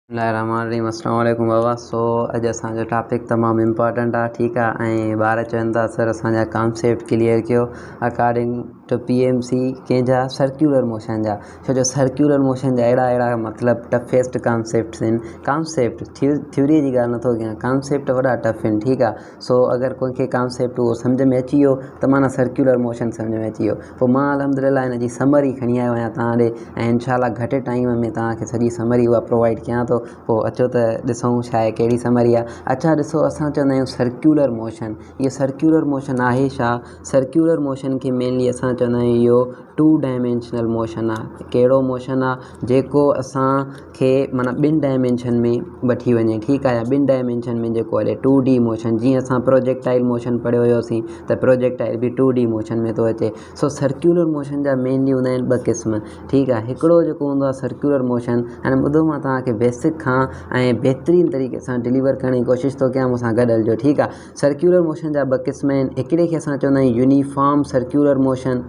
बिस्मिल्लाहिर्रहमानिर्रहीम। अस्सलाम वालेकुम बाबा। अॼु असांजो टॉपिक तमामु इम्पॉर्टेंट आहे, ठीकु आहे। ऐं ॿार चवनि था सर असांजा कॉन्सेप्ट क्लियर कयो अकॉर्डिंग टू PMC कंहिंजा सर्क्यूलर मोशन जा। छो जो सर्क्यूलर मोशन जा अहिड़ा मतिलबु टफेस्ट कॉन्सेप्ट्स आहिनि। कॉन्सेप्ट थ्योरीअ जी ॻाल्हि नथो कयां, कॉन्सेप्ट वॾा टफ आहिनि, ठीकु आहे। अगरि कंहिंखे कॉन्सेप्ट उहो सम्झ में अची वियो त माना सर्क्यूलर मोशन सम्झ में अची वियो। पोइ मां अल्हम्दुलिल्लाह हिन जी समरी खणी आयो आहियां तव्हां ॾे, ऐं इंशाल्लाह घटि टाइम में तव्हांखे सॼी समरी उहा प्रोवाइड कयां थो। पोइ अचो त ॾिसूं छा आहे, कहिड़ी समरी आहे। अच्छा ॾिसो, असां चवंदा आहियूं सर्क्यूलर मोशन। इहो सर्क्यूलर मोशन आहे छा? सर्क्यूलर मोशन खे मेनली असां चवंदा आहियूं इहो 2 डायमेंशनल मोशन आहे। कहिड़ो मोशन आहे? जेको असांखे माना 2 डायमेंशन में वठी वञे, ठीकु आहे। या 2 डायमेंशन में जेको हले 2D मोशन। जीअं असां प्रोजेक्टाइल मोशन पढ़ियो हुयोसीं त प्रोजेक्टाइल बि 2D मोशन में थो अचे। सर्क्यूलर मोशन जा मेनली हूंदा आहिनि 2 क़िस्म, ठीकु आहे। हिकिड़ो जेको हूंदो आहे सर्क्यूलर मोशन, हाणे ॿुधो मां तव्हांखे बेसिक खां ऐं बहितरीन तरीक़े सां डिलीवर करण जी कोशिशि थो कयां, मूंसां गॾु हलिजो, ठीकु आहे। सर्क्यूलर मोशन जा 2 क़िस्म आहिनि। हिकिड़े खे असां चवंदा आहियूं uniform circular motion,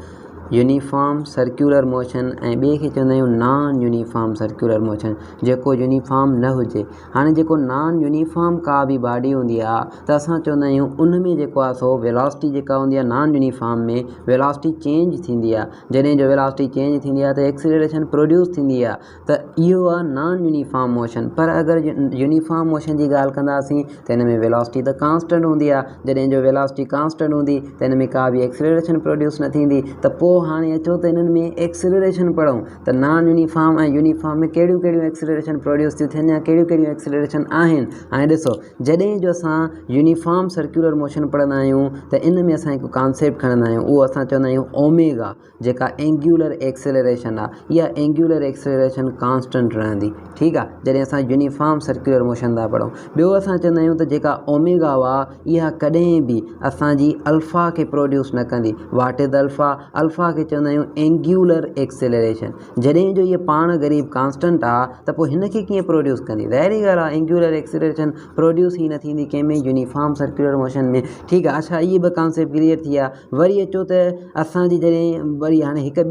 uniform circular motion, ऐं ॿिए खे चवंदा आहियूं नॉन यूनिफॉर्म सर्क्यूलर मोशन, जेको यूनिफॉर्म न हुजे। हाणे जेको नॉन यूनिफॉर्म का बि बॉडी हूंदी आहे त असां चवंदा आहियूं उन में जेको आहे सो वेलोसिटी जेका हूंदी आहे नॉन यूनिफॉर्म में वेलोसिटी चेंज थींदी आहे। जॾहिं जो वेलोसिटी चेंज थींदी आहे त एक्सीलरेशन प्रोड्यूस थींदी आहे, त इहो आहे नॉन यूनिफॉर्म मोशन। पर अगरि यूनिफॉर्म मोशन जी ॻाल्हि कंदासीं त हिन में वेलोसिटी त कांस्टेंट हूंदी आहे। जॾहिं जो वेलोसिटी कांस्टेंट हूंदी त हिन में का बि एक्सीलरेशन प्रोड्यूस न थींदी। त पोइ हाणे अचो त हिननि में एक्सीलरेशन पढ़ूं त नॉन यूनिफॉर्म ऐं यूनिफॉर्म में कहिड़ियूं कहिड़ियूं एक्सीलरेशन प्रोड्यूस थियूं थियनि या कहिड़ियूं कहिड़ियूं एक्सीलरेशन आहिनि। हाणे ॾिसो, जॾहिं जो असां यूनिफॉर्म सर्क्यूलर मोशन पढ़ंदा आहियूं त इन में असां हिकु कॉन्सेप्ट खणंदा आहियूं, उहो असां चवंदा आहियूं ओमेगा, जेका एंगुलर एक्सीलरेशन आहे। इहा एंगुलर एक्सीलरेशन कांस्टेंट रहंदी, ठीकु आहे, जॾहिं असां यूनिफॉर्म सर्क्यूलर मोशन था पढ़ूं। ॿियो असां चवंदा आहियूं त जेका ओमेगा आहे इहा कॾहिं बि असांजी अल्फ़ा खे प्रोड्यूस न कंदी। What is alpha? अल्फ़ा खे चवंदा आहियूं एंगुलर एक्सीलरेशन। जॾहिं जो इहे पाण ग़रीब कांस्टेंट आहे त पोइ हिन खे कीअं प्रोड्यूस कंदी? ज़ाहिरी ॻाल्हि आहे, एंगुलर एक्सीलरेशन प्रोड्यूस ई न थींदी कंहिंमें, यूनिफॉर्म सर्क्यूलर मोशन में, ठीकु आहे। अच्छा, इहे 2 कॉन्सेप्ट क्लियर थी विया। वरी अचो त असांजी जॾहिं वरी हाणे हिकु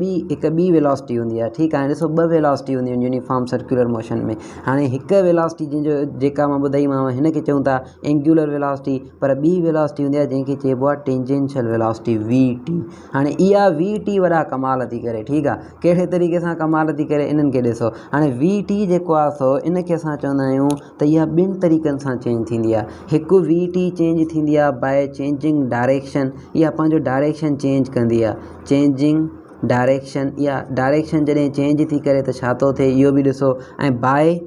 ॿी वेलोसिटी हूंदी आहे, ठीकु आहे। ॾिसो, 2 वेलोसिटी हूंदियूं आहिनि यूनिफॉर्म सर्क्यूलर मोशन में। हाणे हिकु वेलोसिटी जेका मां ॿुधाईमांव हिन खे चऊं था एंगुलर वेलोसिटी, पर ॿी वेलोसिटी हूंदी आहे जंहिंखे चइबो आहे टेंजेंशियल वेलोसिटी, VT। हाणे इहा VT वॾा कमाल थी करे, ठीकु आहे। कहिड़े तरीक़े सां कमाल थी करे, इन्हनि खे ॾिसो। हाणे VT जेको आहे सो इन खे असां चवंदा आहियूं त इहा 2 तरीक़नि सां चेंज थींदी आहे। हिकु VT चेंज थींदी आहे बाय चेंजिंग डायरेक्शन। इहा पंहिंजो डायरेक्शन चेंज कंदी आहे, चेंजिंग डायरेक्शन। इहा डायरेक्शन जॾहिं चेंज थी करे त छा थो थिए इहो बि ॾिसो। ऐं बाय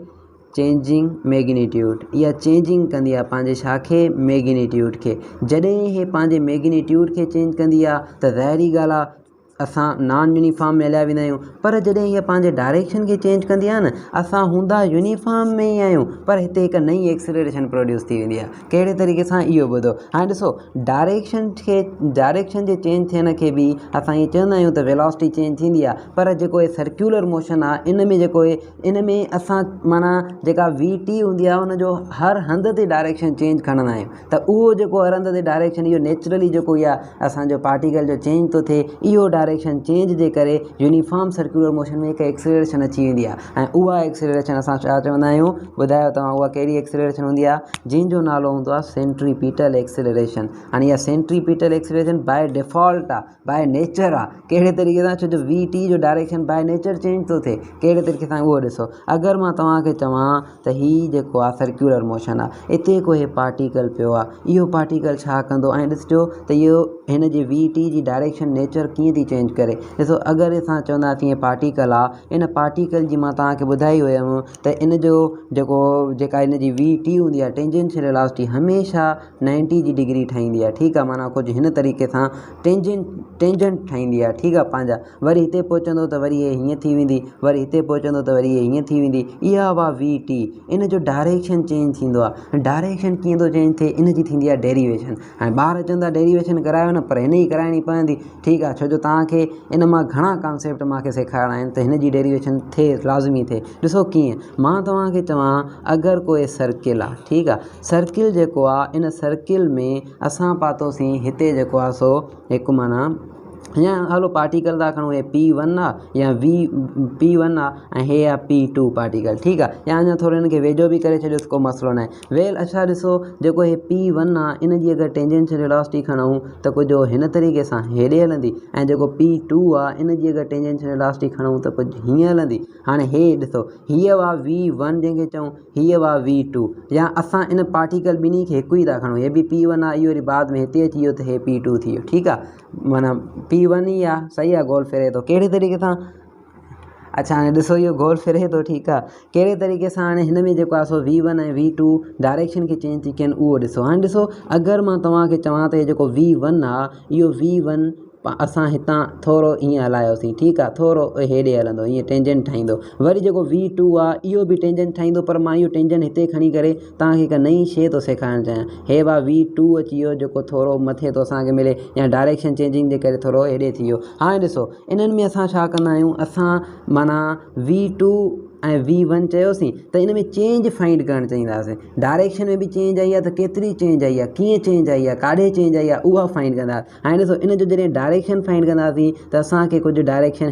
चेंजिंग मैग्नीट्यूड, इहा चेंजिंग कंदी आहे पंहिंजे छा खे? मैग्नीट्यूड खे। जॾहिं इहे पंहिंजे मैग्नीट्यूड खे चेंज कंदी आहे त ज़ाहिरी ॻाल्हि आहे असां नॉन यूनिफॉर्म में हलिया वेंदा आहियूं। पर जॾहिं हीअ पंहिंजे डायरेक्शन खे चेंज कंदी आहे न, असां हूंदा यूनिफॉर्म में ई आहियूं पर हिते हिकु नई एक्सीलरेशन प्रोड्यूस थी वेंदी आहे। कहिड़े तरीक़े सां? इहो ॿुधो। हाणे ॾिसो, डायरेक्शन जे चेंज थियण खे बि असां ईअं चवंदा आहियूं त वेलोसिटी चेंज थींदी आहे। पर जेको इहे सर्क्यूलर मोशन आहे इन में जेको इन में असां माना जेका VT हूंदी आहे उनजो हर हंधि ते डायरेक्शन चेंज खणंदा आहियूं। त उहो जेको हर हंधि ते डायरेक्शन, इहो नेचुरली जेको इहा असांजो पार्टिकल जो चेंज थो थिए, इहो डायरेक्शन चेंज जे करे यूनिफॉर्म सर्क्यूलर मोशन में हिकु एक्सीलरेशन अची वेंदी आहे। ऐं उहा एक्सीलरेशन असां छा चवंदा आहियूं? ॿुधायो तव्हां, उहा कहिड़ी एक्सीलरेशन हूंदी आहे? जंहिंजो नालो हूंदो आहे सेंट्रीपिटल एक्सीलरेशन। हाणे इहा सेंट्रीपिटल एक्सीलरेशन बाय डिफ़ॉल्ट आहे, बाय नेचर आहे। कहिड़े तरीक़े सां? छो जो VT जो डायरेक्शन बाय नेचर चेंज थो थिए। कहिड़े तरीक़े सां? उहो ॾिसो। अगरि मां तव्हांखे चवां त हीउ जेको आहे सर्क्यूलर मोशन आहे, हिते कोई पार्टिकल पियो आहे, इहो पार्टिकल छा कंदो? ऐं ॾिसिजो त इहो हिन जी VT जी डायरेक्शन नेचर कीअं थी चेंज करे। ॾिसो, अगरि असां चवंदासीं हीअ पार्टिकल आहे, इन पार्टिकल जी मां तव्हांखे ॿुधाई हुयमि त इन जो जेका इन जी VT हूंदी आहे टेंजेंशियल वेलोसिटी हमेशह 90 जी डिग्री ठाहींदी आहे, ठीकु आहे। माना कुझु हिन तरीक़े सां टेंजेंट ठाहींदी आहे, ठीकु आहे पंहिंजा। वरी हिते पहुचंदो त वरी इहे हीअं थी वेंदी, वरी हिते पहुचंदो त वरी इहे हीअं थी वेंदी। इहा हुआ VT। इन जो डायरेक्शन चेंज थींदो आहे। डायरेक्शन कीअं थो चेंज थिए? इन जी थींदी आहे डेरिवेशन। हाणे ॿार चवंदा डेरिवेशन करायो न, पर हिन ई कराइणी पवंदी, ठीकु आहे। छो जो तव्हांखे इन मां घणा कॉन्सेप्ट मूंखे सेखारिणा आहिनि त हिन जी डेरिवेशन थिए, लाज़मी थिए। ॾिसो कीअं, मां तव्हांखे चवां अगरि कोई सर्किल आहे, ठीकु आहे। सर्किल जेको आहे इन सर्किल में असां पातोसीं हिते जेको आहे सो हिकु माना या हलो पार्टिकल था खणो, हे P1 आहे या P1 आहे ऐं हे आहे P2 पार्टिकल, ठीकु आहे। या अञा थोरो हिनखे वेझो बि करे छॾियोसि, को मसइलो न आहे। वेल अच्छा ॾिसो, जेको हे P1 आहे इन जी अगरि टेंजेंशियल वेलोसिटी खणूं त कुझु हिन तरीक़े सां हेॾे हलंदी, ऐं जेको P2 आहे इन जी अगरि टेंजेंशियल वेलोसिटी खणूं त कुझु हीअं हलंदी। हाणे हे ॾिसो, हीअ वा V1 जंहिंखे चऊं, हीअ वा V2, या असां इन पार्टिकल ॿिन्ही खे हिकु ई था खणूं, हे बि P1 आहे, इहो वरी बाद में हिते अची वियो त हे P2 थी वियो, ठीकु आहे। माना P1 ई आहे, सही आहे, गोल फिरे थो कहिड़े तरीक़े सां। अच्छा हाणे ॾिसो इहो गोल फिरे थो, ठीकु आहे, कहिड़े तरीक़े सां। हाणे हिन में जेको आहे सो V1 ऐं V2 डायरेक्शन खे चेंज थी कनि, उहो ॾिसो। हाणे ॾिसो, अगरि मां तव्हांखे चवां त जेको V1 आहे इहो V1 असां हितां थोरो ईअं हलायोसीं, ठीकु आहे, थोरो हेॾे हलंदो, ईअं टेंजेंट ठाहींदो। वरी जेको V2 आहे इहो बि टेंजेंट ठाहींदो, पर मां इहो टेंजेंट हिते खणी करे तव्हांखे हिकु नई शइ थो सेखारणु चाहियां। हे बा V2 अची वियो, जेको थोरो मथे थो असांखे मिले, या डायरेक्शन चेंजिंग जे करे थोरो हेॾे थी वियो। हाणे ॾिसो, इन्हनि में असां छा कंदा आहियूं, असां माना V2 ऐं V1 चयोसीं त इन में चेंज फाइंड करणु चाहींदासीं। डायरेक्शन में बि चेंज आई आहे त केतिरी चेंज आई आहे, कीअं चेंज आई आहे, काॾे चेंज आई आहे, उहा फाइंड कंदासीं। हाणे ॾिसो, इन जो जॾहिं डायरेक्शन फाइंड कंदासीं त असांखे कुझु डायरेक्शन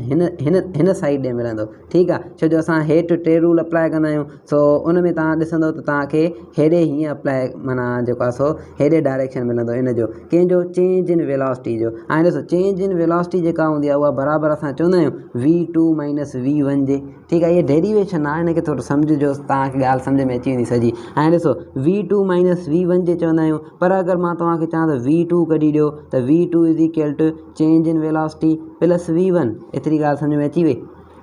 हिन साइड ॾे मिलंदो, ठीकु आहे, छो जो असां हेठि टे रूल अप्लाई कंदा आहियूं। सो उन में तव्हां ॾिसंदव त तव्हांखे हेॾे हीअं अप्लाई माना जेको आहे सो हेॾे डायरेक्शन मिलंदो इन जो, कंहिंजो, चेंज इन वेलोसिटी जो। हाणे ॾिसो, चेंज इन वेलोसिटी जेका हूंदी आहे उहा बराबरि असां चवंदा आहियूं V2 - V1 जे, ठीकु आहे। इहे डेरिवेशन आहे, हिनखे थोरो सम्झिजो, तव्हांखे ॻाल्हि सम्झ में अची वेंदी सॼी। हाणे ॾिसो, V2 - V1 जे चवंदा आहियूं, पर अगरि मां तव्हांखे चवां त V2 कढी ॾियो त V2 = change in velocity plus V1, एतिरी ॻाल्हि सम्झ में अची वई,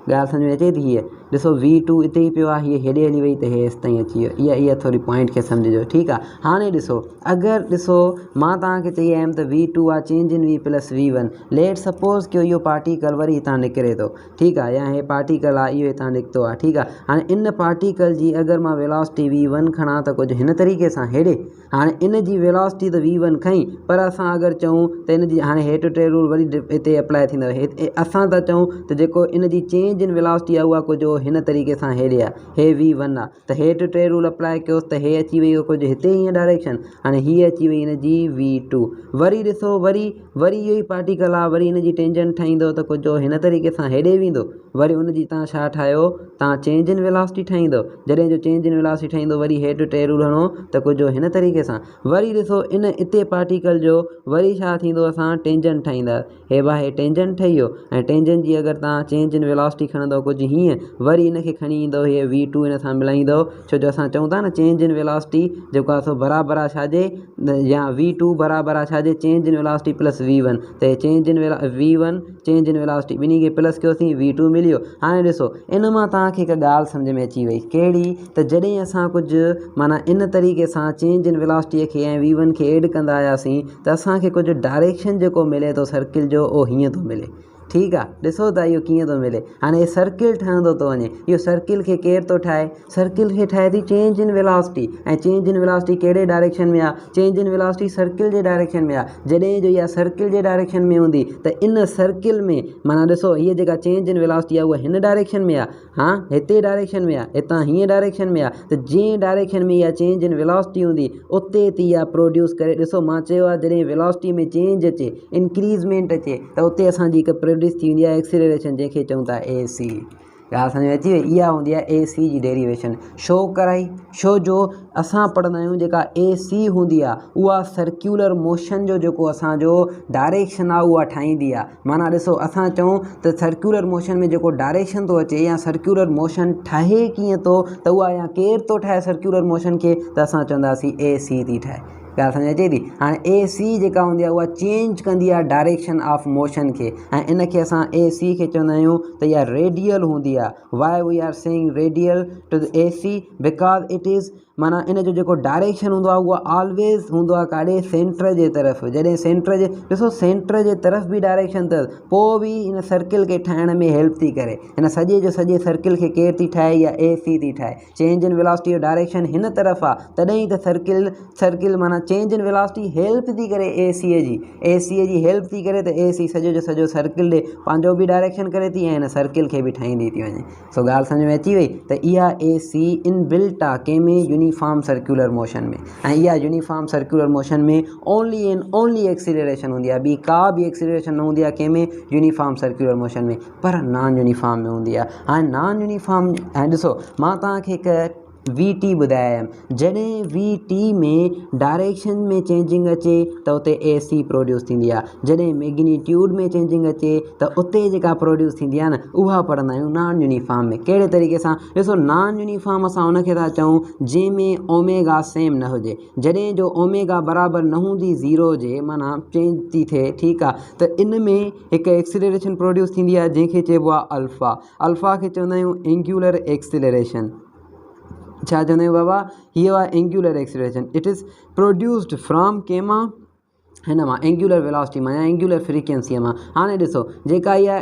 ॻाल्हि सम्झ में अचे थी। हीअ ॾिसो, V2 हिते ई पियो आहे, हीअ हेॾे हली वई त हे हेसि ताईं अची वियो। इहा थोरी पॉइंट खे सम्झिजो, ठीकु आहे। हाणे ॾिसो, अगरि ॾिसो मां तव्हांखे चई आयमि त V2 आहे change in V plus V1, late suppose कयो इहो पार्टिकल वरी हितां निकिरे थो, ठीकु आहे, या हे पार्टिकल आहे इहो हितां निकितो आहे, ठीकु आहे। हाणे इन पार्टिकल जी अगरि मां वेलोसिटी V1 खणां त कुझु हिन तरीक़े सां हेॾे। हाणे इन जी वेलोसिटी त V1 खईं, पर असां अगरि चऊं त इन जी, हाणे हेठि टे रूल वरी हिते अप्लाई थींदव। असां था चऊं त जेको इन जी चेंज इन वेलोसिटी आहे उहा कुझु हिन तरीक़े सां हेॾे आहे, हे V1 आहे, त हेठि टे रूल अप्लाई कयोसि त हे अची वई कुझु हिते हीअं डायरेक्शन। हाणे हीअ अची वई इन जी V2। वरी ॾिसो, वरी इहो ई पार्टिकल आहे, वरी इन जी टेंजेंट ठाहींदो त कुझु हिन तरीक़े सां हेॾे वेंदो। वरी उन जी तव्हां छा ठाहियो, तव्हां चेंज इन वेलोसिटी ठाहींदो। जॾहिं जो चेंज इन वेलोसिटी ठाहींदो, वरी हेठि टे रूल हणो त कुझु हिन तरीक़े सां। वरी ॾिसो, इन हिते पार्टिकल जो वरी छा थींदो, असां टेंजेंट ठाहींदा। हे बा हे टेंजेंट ठही वियो, ऐं टेंजेंट जी अगरि तव्हां चेंज इन वेलोसिटी खणंदव कुझु हीअं, वरी इनखे खणी ईंदव, हे V2 इन सां मिलाईंदव, छो जो असां चऊं था न चेंज इन वेलोसिटी जेको आहे सो बराबरि आहे छाजे, या V2 बराबरि आहे छाजे, change in velocity plus V1। त हे change in V1 change in velocity ॿिन्ही खे प्लस कयोसीं, V2 मिली वियो। हाणे ॾिसो, इन मां तव्हांखे हिकु ॻाल्हि सम्झ में अची वई, कहिड़ी, त जॾहिं असां कुझु माना इन तरीक़े सां चेंज इन वेलोसिटीअ खे ऐं V1 खे एड कंदा आयासीं त असांखे कुझु डायरेक्शन जेको मिले थो सर्किल जो, उहो हीअं थो मिले, ठीकु आहे। ॾिसो त इहो कीअं थो मिले। हाणे हे सर्किल ठहंदो थो वञे, इहो सर्किल खे केरु थो ठाहे, सर्किल खे ठाहे थी चेंज इन वेलोसिटी। ऐं चेंज इन वेलोसिटी कहिड़े डायरेक्शन में आहे, change in velocity circle J direction में आहे। जॾहिं जो इहा सर्किल जे डायरेक्शन में हूंदी त इन सर्किल में माना ॾिसो, हीअ जेका चेंज इन वेलोसिटी आहे उहा हिन डायरेक्शन में आहे, हा हिते डायरेक्शन में आहे, हितां हीअं डायरेक्शन में आहे। त जंहिं डायरेक्शन में इहा चेंज इन वेलोसिटी हूंदी उते थी इहा प्रोड्यूस करे। ॾिसो, मां चयो आहे जॾहिं वेलोसिटी में चेंज अचे, इंक्रीज़मेंट अचे, त उते असांजी हिकु प्रोड्यूस थी वेंदी आहे एक्सीलरेशन, जंहिंखे चऊं था AC। ॻाल्हि सम्झ में अची वई, इहा हूंदी आहे AC जी डेरिवेशन। छो कराई, छो जो असां पढ़ंदा आहियूं जेका AC हूंदी आहे उहा सर्क्यूलर मोशन जो जेको असांजो डायरेक्शन आहे उहा ठाहींदी आहे। माना ॾिसो, असां चऊं त सर्क्यूलर मोशन में जेको डायरेक्शन थो अचे, या सर्क्यूलर मोशन ठहे कीअं थो, त उहा या केरु थो ठाहे सर्क्यूलर मोशन खे, त असां चवंदासीं AC थी ठाहे। ॻाल्हि सम्झ अचे थी। हाणे AC जेका हूंदी आहे उहा चेंज कंदी आहे डायरेक्शन ऑफ मोशन खे, ऐं इनखे असां AC खे चवंदा आहियूं त इहा रेडियल हूंदी आहे। Why we are saying radial to the AC, because it is माना इन जो जेको डायरेक्शन हूंदो आहे उहा ऑलवेज़ हूंदो आहे काॾे, सेंटर जे तरफ़। जॾहिं सेंटर जे, ॾिसो सेंटर जे तरफ़ बि डायरेक्शन अथसि, पोइ बि इन सर्किल खे ठाहिण में हेल्प थी करे। हिन सॼे जो सॼे सर्किल खे केरु थी ठाहे, या AC थी ठाहे। चेंज इन वेलोसिटी जो डायरेक्शन हिन तरफ़ आहे, तॾहिं त सर्किल माना चेंज इन वेलोसिटी हेल्प थी करे AC जी हेल्प थी करे, त AC सॼो जो सॼो सर्किल ॾे पंहिंजो बि डायरेक्शन करे थी, ऐं हिन सर्किल खे बि ठाहींदी थी वञे। सो ॻाल्हि सम्झ में अची वई, त इहा AC इनबिल्ट आहे कंहिंमें, यूनिफॉर्म सर्कुलर मोशन में, ऐं इहा यूनिफॉर्म सर्कुलर मोशन में ओनली एंड ओनली एक्सीलरेशन हूंदी आहे, ॿी का बि एक्सीलरेशन न हूंदी आहे कंहिंमें, यूनिफॉर्म सर्कुलर मोशन में, पर नॉन यूनिफॉर्म में हूंदी आहे। हाणे नॉन यूनिफॉर्म, ऐं ॾिसो मां तव्हांखे हिकु वी टी ॿुधायमि, जॾहिं वी टी में डायरेक्शन में चेंजिंग अचे त उते ए सी प्रोड्यूस थींदी आहे, जॾहिं मैग्नीट्यूड में चेंजिंग अचे त उते जेका प्रोड्यूस थींदी आहे न उहा पढ़ंदा आहियूं नॉन यूनिफॉर्म में। कहिड़े तरीक़े सां, ॾिसो नॉन यूनिफॉर्म असां उनखे था चऊं जंहिंमें ओमेगा सेम न हुजे, जॾहिं जो ओमेगा बराबरि न हूंदी ज़ीरो जे, माना चेंज थी थिए, ठीकु आहे, त इन में हिकु एक्सीलरेशन प्रोड्यूस थींदी आहे जंहिंखे चइबो आहे अल्फ़ा। अल्फ़ा खे चवंदा आहियूं एंगुलर एक्सीलरेशन। छा चवंदा आहियूं बाबा, हीअ आहे angular acceleration. It is produced from कंहिंमां, हिन मां एंगुलर वेलोसिटी मां या एंगुलर फ्रीक्वेंसीअ मां। हाणे ॾिसो जेका इहा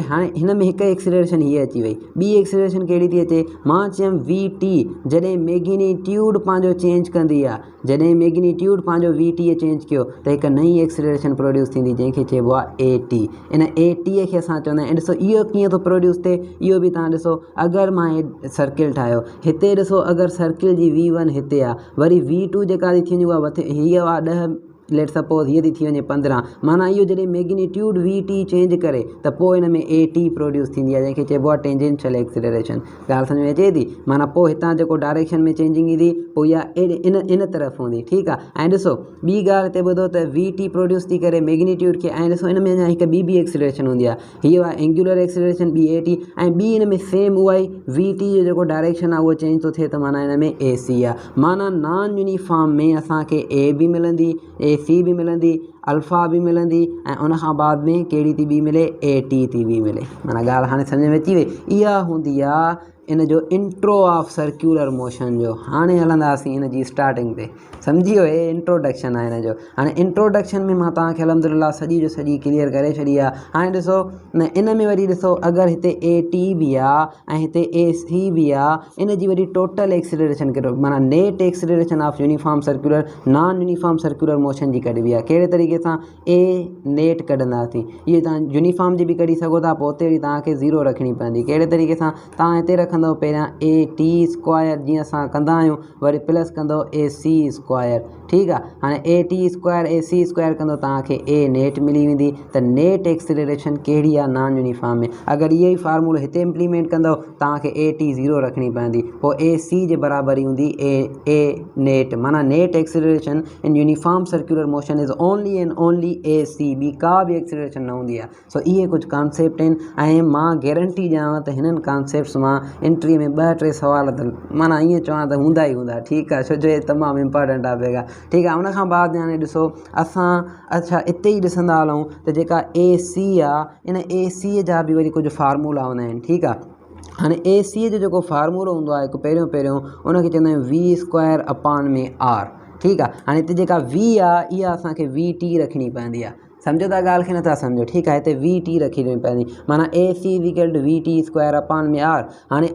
हाणे हिन में हिकु एक्सीलरेशन हीअ अची वई, ॿी एक्सीलरेशन कहिड़ी थी अचे, मां चयमि वी टी जॾहिं मैग्नीट्यूड पंहिंजो चेंज कंदी आहे, जॾहिं मैग्नीट्यूड पंहिंजो वी टी चेंज कयो त हिकु नई एक्सीलरेशन प्रोड्यूस थींदी जंहिंखे चइबो आहे ए टी। इन ए टीअ खे असां चवंदा आहियूं। ऐं ॾिसो इहो कीअं थो प्रोड्यूस थिए, इहो बि तव्हां ॾिसो, अगरि मां सर्किल ठाहियो, हिते ॾिसो अगरि सर्किल जी V1 हिते आहे, वरी V2 जेका थी थींदी उहा हीअ आहे 10, लेट सपोज़ हीअ थी थी वञे 15, माना इहो जॾहिं मैग्नीट्यूड वी टी चेंज करे त पोइ हिन में ए टी प्रोड्यूस थींदी आहे जंहिंखे चइबो आहे टेंजेंशियल एक्सीलरेशन। ॻाल्हि सम्झ में अचे थी, माना पोइ हितां जेको डायरेक्शन में चेंजिंग ईंदी पोइ इहा इन तरफ़ हूंदी, ठीकु आहे। ऐं ॾिसो ॿी ॻाल्हि हिते ॿुधो त वी टी प्रोड्यूस थी करे मैग्नीट्यूड खे, ऐं ॾिसो इन में अञा हिकु ॿी एक्सीलरेशन हूंदी आहे, हीअ आहे एंगुलर एक्सीलरेशन, ॿी ए टी, ऐं ॿी हिन में सेम उहा ई वी टी जो जेको डायरेक्शन आहे उहो चेंज थो थिए त माना हिन में ए सी आहे। माना नॉन यूनिफॉर्म में असांखे ए बि मिलंदी, ए सी बि मिलंदी, अल्फ़ा बि मिलंदी, ऐं उनखां बाद में कहिड़ी थी बि मिले, ए टी थी बि मिले। माना ॻाल्हि हाणे सम्झ में अची वई। इहा हूंदी आहे इन जो इंट्रो ऑफ सर्कुलर मोशन जो। हाणे हलंदासीं इन जी स्टार्टिंग ते, सम्झी वियो, हे इंट्रोडक्शन आहे हिन जो। हाणे इंट्रोडक्शन में मां तव्हांखे अलहमदिल्ला सॼी जो सॼी क्लियर करे छॾी आहे। हाणे ॾिसो न इन में वरी ॾिसो अगरि हिते ए टी बि आहे ऐं हिते ए सी बि आहे, इन जी वरी टोटल एक्सीलरेशन कहिड़ो, माना net acceleration of uniform circular non uniform circular motion जी कढबी आहे। कहिड़े तरीक़े सां, ए नेट कढंदासीं, इहे तव्हां यूनिफॉर्म जी बि कढी सघो था, पोइ उते वरी तव्हांखे ज़ीरो रखणी पवंदी। कहिड़े तरीक़े सां, तव्हां हिते रखंदव पहिरियां ए टी स्क्वायर जीअं असां कंदा आहियूं, वरी प्लस कंदव ए सी स्क्वायर, ठीकु आहे। हाणे A T square A C square कंदो तव्हांखे ए नेट मिली वेंदी। त नेट एक्सीलरेशन कहिड़ी आहे नॉन यूनिफॉर्म में, अगरि इहो ई फार्मूलो हिते इम्प्लीमेंट कंदव तव्हांखे ए टी ज़ीरो रखणी पवंदी, पोइ ए सी जे बराबरि हूंदी ए नेट। माना net acceleration in uniform circular motion is only and only A C, ॿी का बि एक्सीलरेशन न हूंदी आहे। सो इहे कुझु कॉन्सेप्ट आहिनि, ऐं मां गारंटी ॾियांव त हिननि कॉन्सेप्ट्स मां इंट्री में 2-3 सुवाल त माना ईअं चवां त हूंदा ई हूंदा, ठीकु आहे, छो जो हे तमामु इम्पॉर्टेंट टॉपिक आहे, ठीकु आहे। उनखां बाद हाणे ॾिसो असां अच्छा हिते ई ॾिसंदा हलूं त जेका ए सी आहे, इन ए सीअ जा बि वरी कुझु फार्मूला हूंदा आहिनि, ठीकु आहे। हाणे ए सीअ जो जेको फार्मूलो हूंदो आहे हिकु पहिरियों उनखे चवंदा आहियूं वी स्क्वायर अपॉन में आर, ठीकु आहे। हाणे हिते जेका वी आहे इहा असांखे वी टी रखणी पवंदी आहे, सम्झो था ॻाल्हि खे नथा सम्झो, ठीकु आहे। हिते वी टी रखणी पवंदी, माना A C equal to V T square upon में आर। हाणे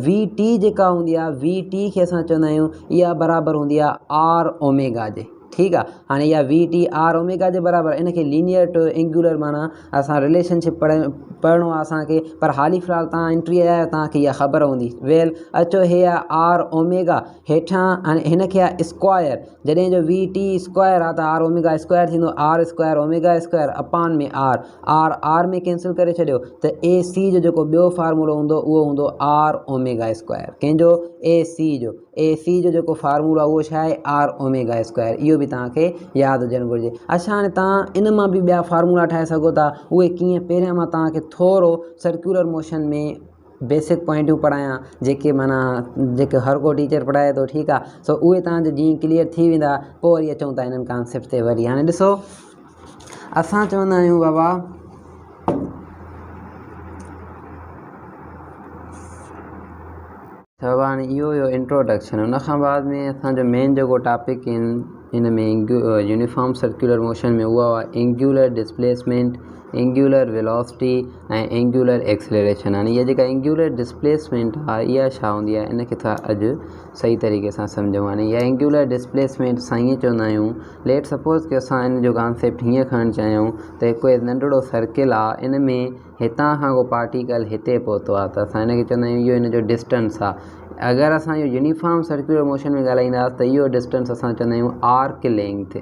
वी टी जेका हूंदी आहे, वी टी खे असां चवंदा आहियूं इहा बराबरि हूंदी आहे आर ओमेगा जे, ठीकु आहे। हाणे इहा वी टी आर ओमेगा जे बराबरि, इनखे लीनियर टू एंगुलर माना असां रिलेशनशिप पढ़णो आहे असांखे, पर हाली फ़िलहाल तव्हां एंट्री आया तव्हांखे इहा ख़बर हूंदी। वेल अचो, हे आहे आर ओमेगा, हेठां हाणे हिनखे आहे स्क्वायर, जॾहिं जो वी टी स्क्वायर आहे त आर ओमेगा स्क्वायर थींदो, R square omega square upon में आर, आर में कैंसिल करे छॾियो त ए सी जो जेको ॿियो फार्मूलो हूंदो उहो हूंदो आर ओमेगा स्क्वायर। कंहिंजो, ए सी जो जेको फार्मूलो आहे उहो छा आहे, आर ओमेगा स्क्वायर। इहो बि तव्हांखे यादि हुजणु घुरिजे। अच्छा, हाणे तव्हां इन मां बि ॿिया फार्मूला ठाहे सघो था, उहे कीअं, पहिरियां मां तव्हांखे थोरो सर्कुलर मोशन में बेसिक पॉइंटूं पढ़ायां जेके माना जेके हर को टीचर पढ़ाए थो, ठीकु आहे। सो उहे तव्हांजो जीअं क्लियर थी वेंदा, पोइ वरी अचूं था इन्हनि कॉन्सेप्ट ते वरी। हाणे ॾिसो असां चवंदा आहियूं बाबा हाणे इहो इंट्रोडक्शन, उनखां बाद में असांजो मेन जेको टॉपिक इन में यूनिफॉर्म सर्कुलर मोशन में उहा आहे एंगुलर डिस्प्लेसमेंट, एंगुलर वेलोसिटी ऐं एंगुलर एक्सीलरेशन। हाणे इहा जेका एंगुलर डिस्प्लेसमेंट आहे इहा छा हूंदी आहे, इनखे था अॼु सही तरीक़े सां सम्झूं। हाणे इहा एंगुलर डिस्प्लेसमेंट असां ईअं चवंदा आहियूं, लेट सपोज़ कि असां इन जो कॉन्सेप्ट हीअं खणणु चाहियूं त हिकु नंढिड़ो सर्किल आहे, इन में हितां खां को पार्टिकल हिते पहुतो आहे, त असां हिनखे चवंदा आहियूं इहो इन जो डिस्टेंस आहे। अगरि असां इहो यूनिफॉर्म सर्कुलर मोशन में ॻाल्हाईंदासीं त इहो डिस्टेंस असां चवंदा आहियूं आर्क लेंथ।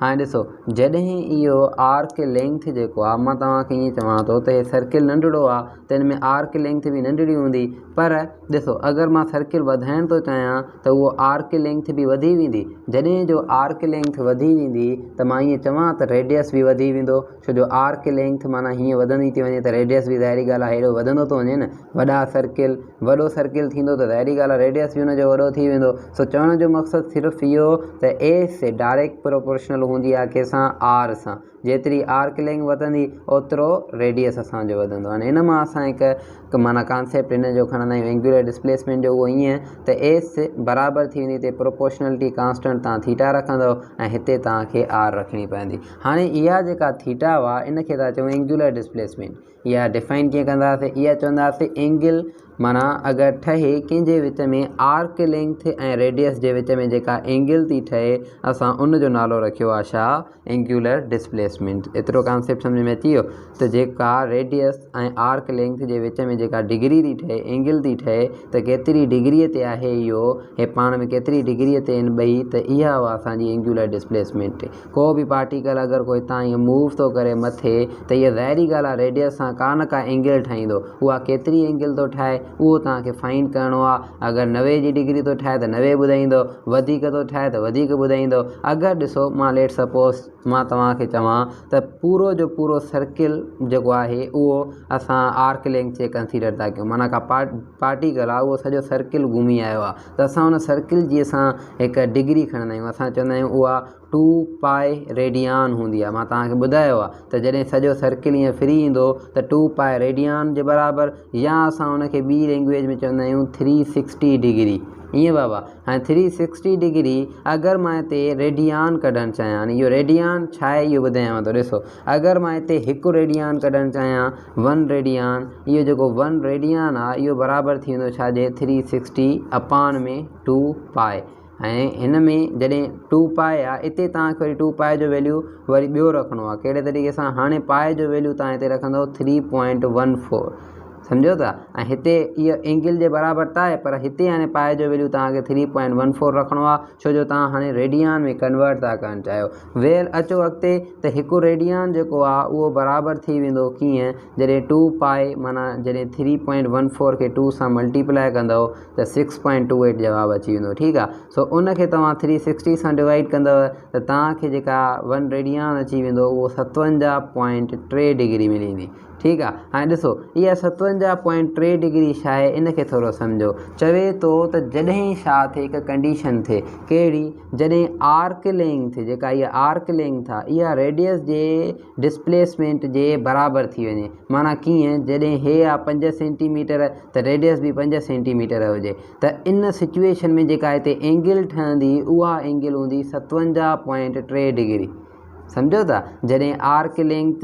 हाणे ॾिसो, जॾहिं इहो आर्क लेंथ जेको आहे, मां तव्हांखे ईअं चवां थो त इहो सर्किल नंढिड़ो आहे त हिन में आर्क लेंथ बि नंढड़ी हूंदी, पर ॾिसो अगरि मां सर्किल वधाइण थो चाहियां त उहो आर्क लेंथ बि वधी वेंदी। जॾहिं जो आर्क लेंथ वधी वेंदी त मां ईअं चवां त रेडियस बि वधी वेंदो, छो जो आर्क लेंथ माना हीअं वधंदी थी वञे त रेडियस बि ज़ाहिरी ॻाल्हि आहे हेॾो वधंदो थो वञे न। वॾो सर्किल थींदो त ज़ाहिरी ॻाल्हि आहे रेडियस बि हुनजो वॾो थी वेंदो। सो चवण जो मक़सदु सिर्फ़ु इहो त ए से डायरेक्ट प्रोपोर्शनल हूंदी आहे कंहिंसां, आर सां। जेतिरी आर्क लेंथ वधंदी ओतिरो रेडियस असांजो वधंदो। हाणे इन मां असां हिकु माना कॉन्सेप्ट इन जो खणंदा आहियूं एंगुलर डिस्प्लेसमेंट जो, उहो ईअं त एस बराबरि थी वेंदी हिते प्रोपोर्शनलिटी कांस्टेंट तव्हां थीटा रखंदव ऐं हिते तव्हांखे आर रखणी पवंदी। हाणे इहा जेका थीटा हुआ इन खे था चऊं एंगुलर डिस्प्लेसमेंट। इहा डिफाइन कीअं कंदासीं, इहा चवंदासीं एंगल माना अगरि ठहे कंहिंजे विच में आर्क लेंथ ऐं रेडियस जे विच में जेका एंगल थी ठहे, असां उनजो नालो रखियो आहे छा, एंगुलर डिस्प्लेसमेंट। एतिरो कॉन्सेप्ट सम्झ में अची वियो त जेका रेडियस ऐं आर्क लेंथ जे विच में जेका डिग्री थी ठहे, एंगल थी ठहे, त केतिरी डिग्रीअ ते आहे इहो, हे पाण में केतिरी डिग्रीअ ते आहिनि ॿई, त इहा हुआ असांजी एंगुलर डिस्प्लेसमेंट। को बि पार्टिकल अगरि कोई हितां ईअं मूव थो करे मथे, त इहा ज़ाहिरी ॻाल्हि आहे रेडियस सां का न का एंगल ठाहींदो। उहा केतिरी एंगल थो ठाहे उहो तव्हांखे फाइंड करिणो आहे। अगरि 90 जी डिग्री थो ठाहे त 90 ॿुधाईंदो, वधीक थो ठाहे त वधीक ॿुधाईंदो। अगरि ॾिसो मां लेट सपोज़ मां तव्हांखे चवां त पूरो जो पूरो सर्किल जेको आहे उहो असां आर्क लेंथ जे कंसीडर था कयूं, माना का पार्टिकल आहे उहो सॼो सर्किल घुमी आयो आहे, त असां हुन सर्किल जी असां हिकु डिग्री खणंदा आहियूं। असां चवंदा आहियूं उहा 2 पाए रेडियान हूंदी आहे। मां तव्हांखे ॿुधायो आहे त जॾहिं सॼो सर्किल ईअं फ्री ईंदो त 2 पाए रेडियान जे बराबरि, या असां हुनखे ॿी लैंग्वेज में चवंदा आहियूं 360 डिग्री। ईअं बाबा, हाणे 360 डिग्री अगरि मां हिते रेडियान कढणु चाहियां, हाणे इहो रेडियान छा आहे इहो ॿुधायांव थो। ॾिसो, अगरि मां हिते हिकु रेडियान कढणु चाहियां, 1 रेडियान, इहो जेको 1 रेडियान आहे इहो बराबरि थी वेंदो छाजे, 360 अपान में 2 पाए। ऐं हिन में जॾहिं 2 पाए आहे, हिते तव्हांखे वरी 2 पाए जो वैल्यू वरी ॿियो रखिणो आहे। कहिड़े तरीक़े सां, हाणे पाए जो वैल्यू तव्हां हिते रखंदव 3.14, सम्झो था। ऐं हिते इहा एंगल जे बराबरि त आहे, पर हिते हाणे पाए जो वैल्यू तव्हांखे 3.14 रखिणो आहे, छो जो तव्हां हाणे रेडियान में कन्वर्ट था करणु चाहियो। वेल अचो अॻिते, त हिकु रेडियान जेको आहे उहो बराबरि थी वेंदो कीअं, जॾहिं 2 पाए माना जॾहिं 3.14 खे 2 सां मल्टीप्लाए कंदव त 6.28 जवाबु अची वेंदो। ठीकु आहे, सो उनखे तव्हां 360 सां डिवाइड कंदव त तव्हांखे जेका 1 रेडियान अची वेंदो उहो 57.3 डिग्री मिलंदी। ठीकु आहे, हाणे ॾिसो इहा 57.3 डिग्री छा आहे, इनखे थोरो सम्झो। चवे थो त जॾहिं छा थिए, हिकु कंडीशन थिए, कहिड़ी, जॾहिं आर्क लेंथ जेका इहा आर्क लेंथ आहे इहा रेडियस जे डिस्प्लेसमेंट जे बराबरि थी वञे। माना कीअं, जॾहिं हे आहे 5 सेंटीमीटर त रेडियस बि 5 सेंटीमीटर हुजे, त इन सिचुएशन में जेका हिते एंगल ठहंदी उहा एंगल हूंदी 57.3 डिग्री। सम्झो था, जॾहिं आर्क लेंथ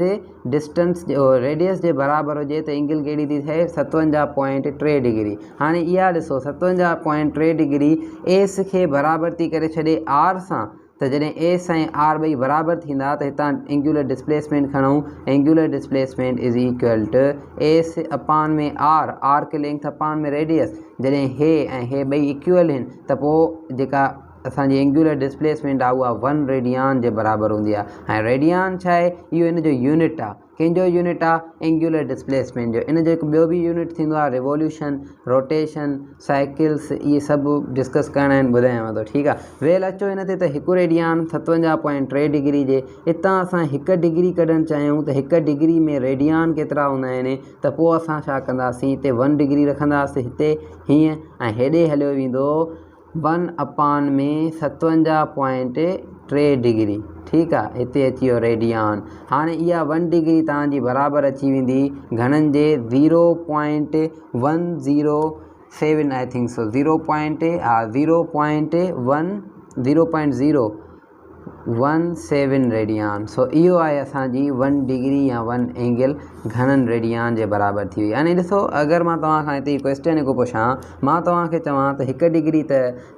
डिस्टेंस रेडियस जे बराबरि हुजे त एंगल कहिड़ी थी थिए, 57.3 डिग्री। हाणे इहा ॾिसो 57.3 डिग्री एस खे बराबरि थी करे छॾे आर सां, त जॾहिं एस ऐं आर ॿई बराबरि थींदा त हितां एंगुलर डिस्प्लेसमेंट खणूं। Angular displacement is equal to S upon में आर, आर्क लेंथ अपान में रेडियस। जॾहिं हे ऐं हे ॿई इक्वल आहिनि त पोइ जेका असांजी एंगुलर डिस्प्लेसमेंट आहे उहा 1 रेडियान जे बराबरि हूंदी आहे। ऐं रेडियान छा आहे, इहो इन जो यूनिट आहे। कंहिंजो यूनिट आहे, एंगुलर डिस्प्लेसमेंट जो। इन जो हिकु ॿियो बि यूनिट थींदो आहे रिवोल्यूशन, रोटेशन, साइकिल्स, इहे सभु डिस्कस करणा आहिनि, ॿुधायांव थो। ठीकु आहे, वेल अचो हिन ते, त हिकु रेडियान 57.3 डिग्री जे हितां असां 1 डिग्री कढणु चाहियूं त 1 डिग्री में रेडियान केतिरा हूंदा आहिनि, त पोइ असां छा कंदासीं, हिते 1 डिग्री रखंदासीं, हिते हीअं, ऐं हेॾे हलियो वेंदो 1 अपान में 57.3 डिग्री। ठीकु आहे, हिते अची वियो रेडियान। हाणे इहा 1 डिग्री तव्हांजी बराबरि अची वेंदी घणनि जे, 0.107 आई थिंक सो, 0.017 रेडियान। सो इहो आहे असांजी 1 डिग्री या 1 एंगल घणनि रेडियान जे बराबरि थी वई। हाणे ॾिसो, अगरि मां तव्हां खां हिते क्वेश्चन हिकु पुछां, मां तव्हांखे चवां त 1 डिग्री त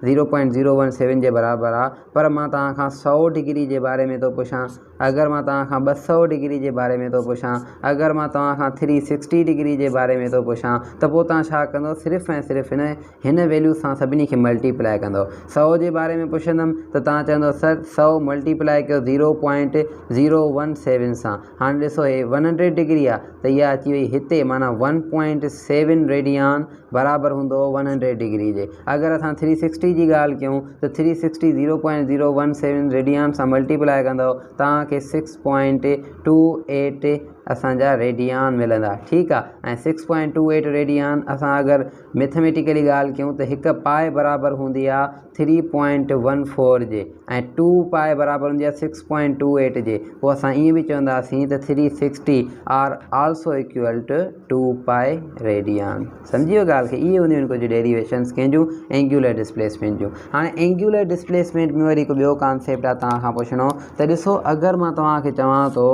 0.017 जे बराबरि आहे, पर मां तव्हां खां 100 डिग्री जे बारे में थो पुछां अगर मैं तव्हां खां 200 डिग्री के बारे में तो पुछां, अगर मैं तव्हां खां 360 डिग्री के बारे में तो पुछां, तो पोइ तव्हां छा कंदो, सिर्फ़ु ऐं सिर्फ़ु हिन वैल्यू सां सभिनी खे मल्टीप्लाई कंदो। 100 के बारे में पुछंदुमि त तव्हां चवंदो सर 100 मल्टीप्लाई कयो 0.017 सां। हाणे ॾिसो हे 100 डिग्री आहे त इहा अची वई हिते, माना 1.7 रेडियन बराबरि हूंदो 100 डिग्री जे। अगर असां 360 की ॻाल्हि कयूं त 360 0.017 रेडियन सां मल्टीप्लाई कंदव तव्हांखे 6.28 असांजा रेडियन मिलंदा। ठीकु आहे। ऐं 6.28 रेडियन असां अगरि मैथमेटिकली ॻाल्हि कयूं त हिकु पाए बराबरि हूंदी आहे 3.14 जे, ऐं 2 पाए बराबरि हूंदी आहे 6.28 जे। पोइ असां ईअं बि चवंदासीं त 360 आर आल्सो इक्वल टू 2 पाए रेडियन। सम्झी वियो ॻाल्हि खे। इहे हूंदियूं आहिनि कुझु डेरिवेशन्स कंहिंजूं एंगुलर डिस्प्लेसमेंट जूं। हाणे एंगुलर डिस्प्लेसमेंट में वरी हिकु ॿियो कॉन्सेप्ट आहे तव्हां खां पुछणो त ॾिसो अगरि मां तव्हांखे चवां थो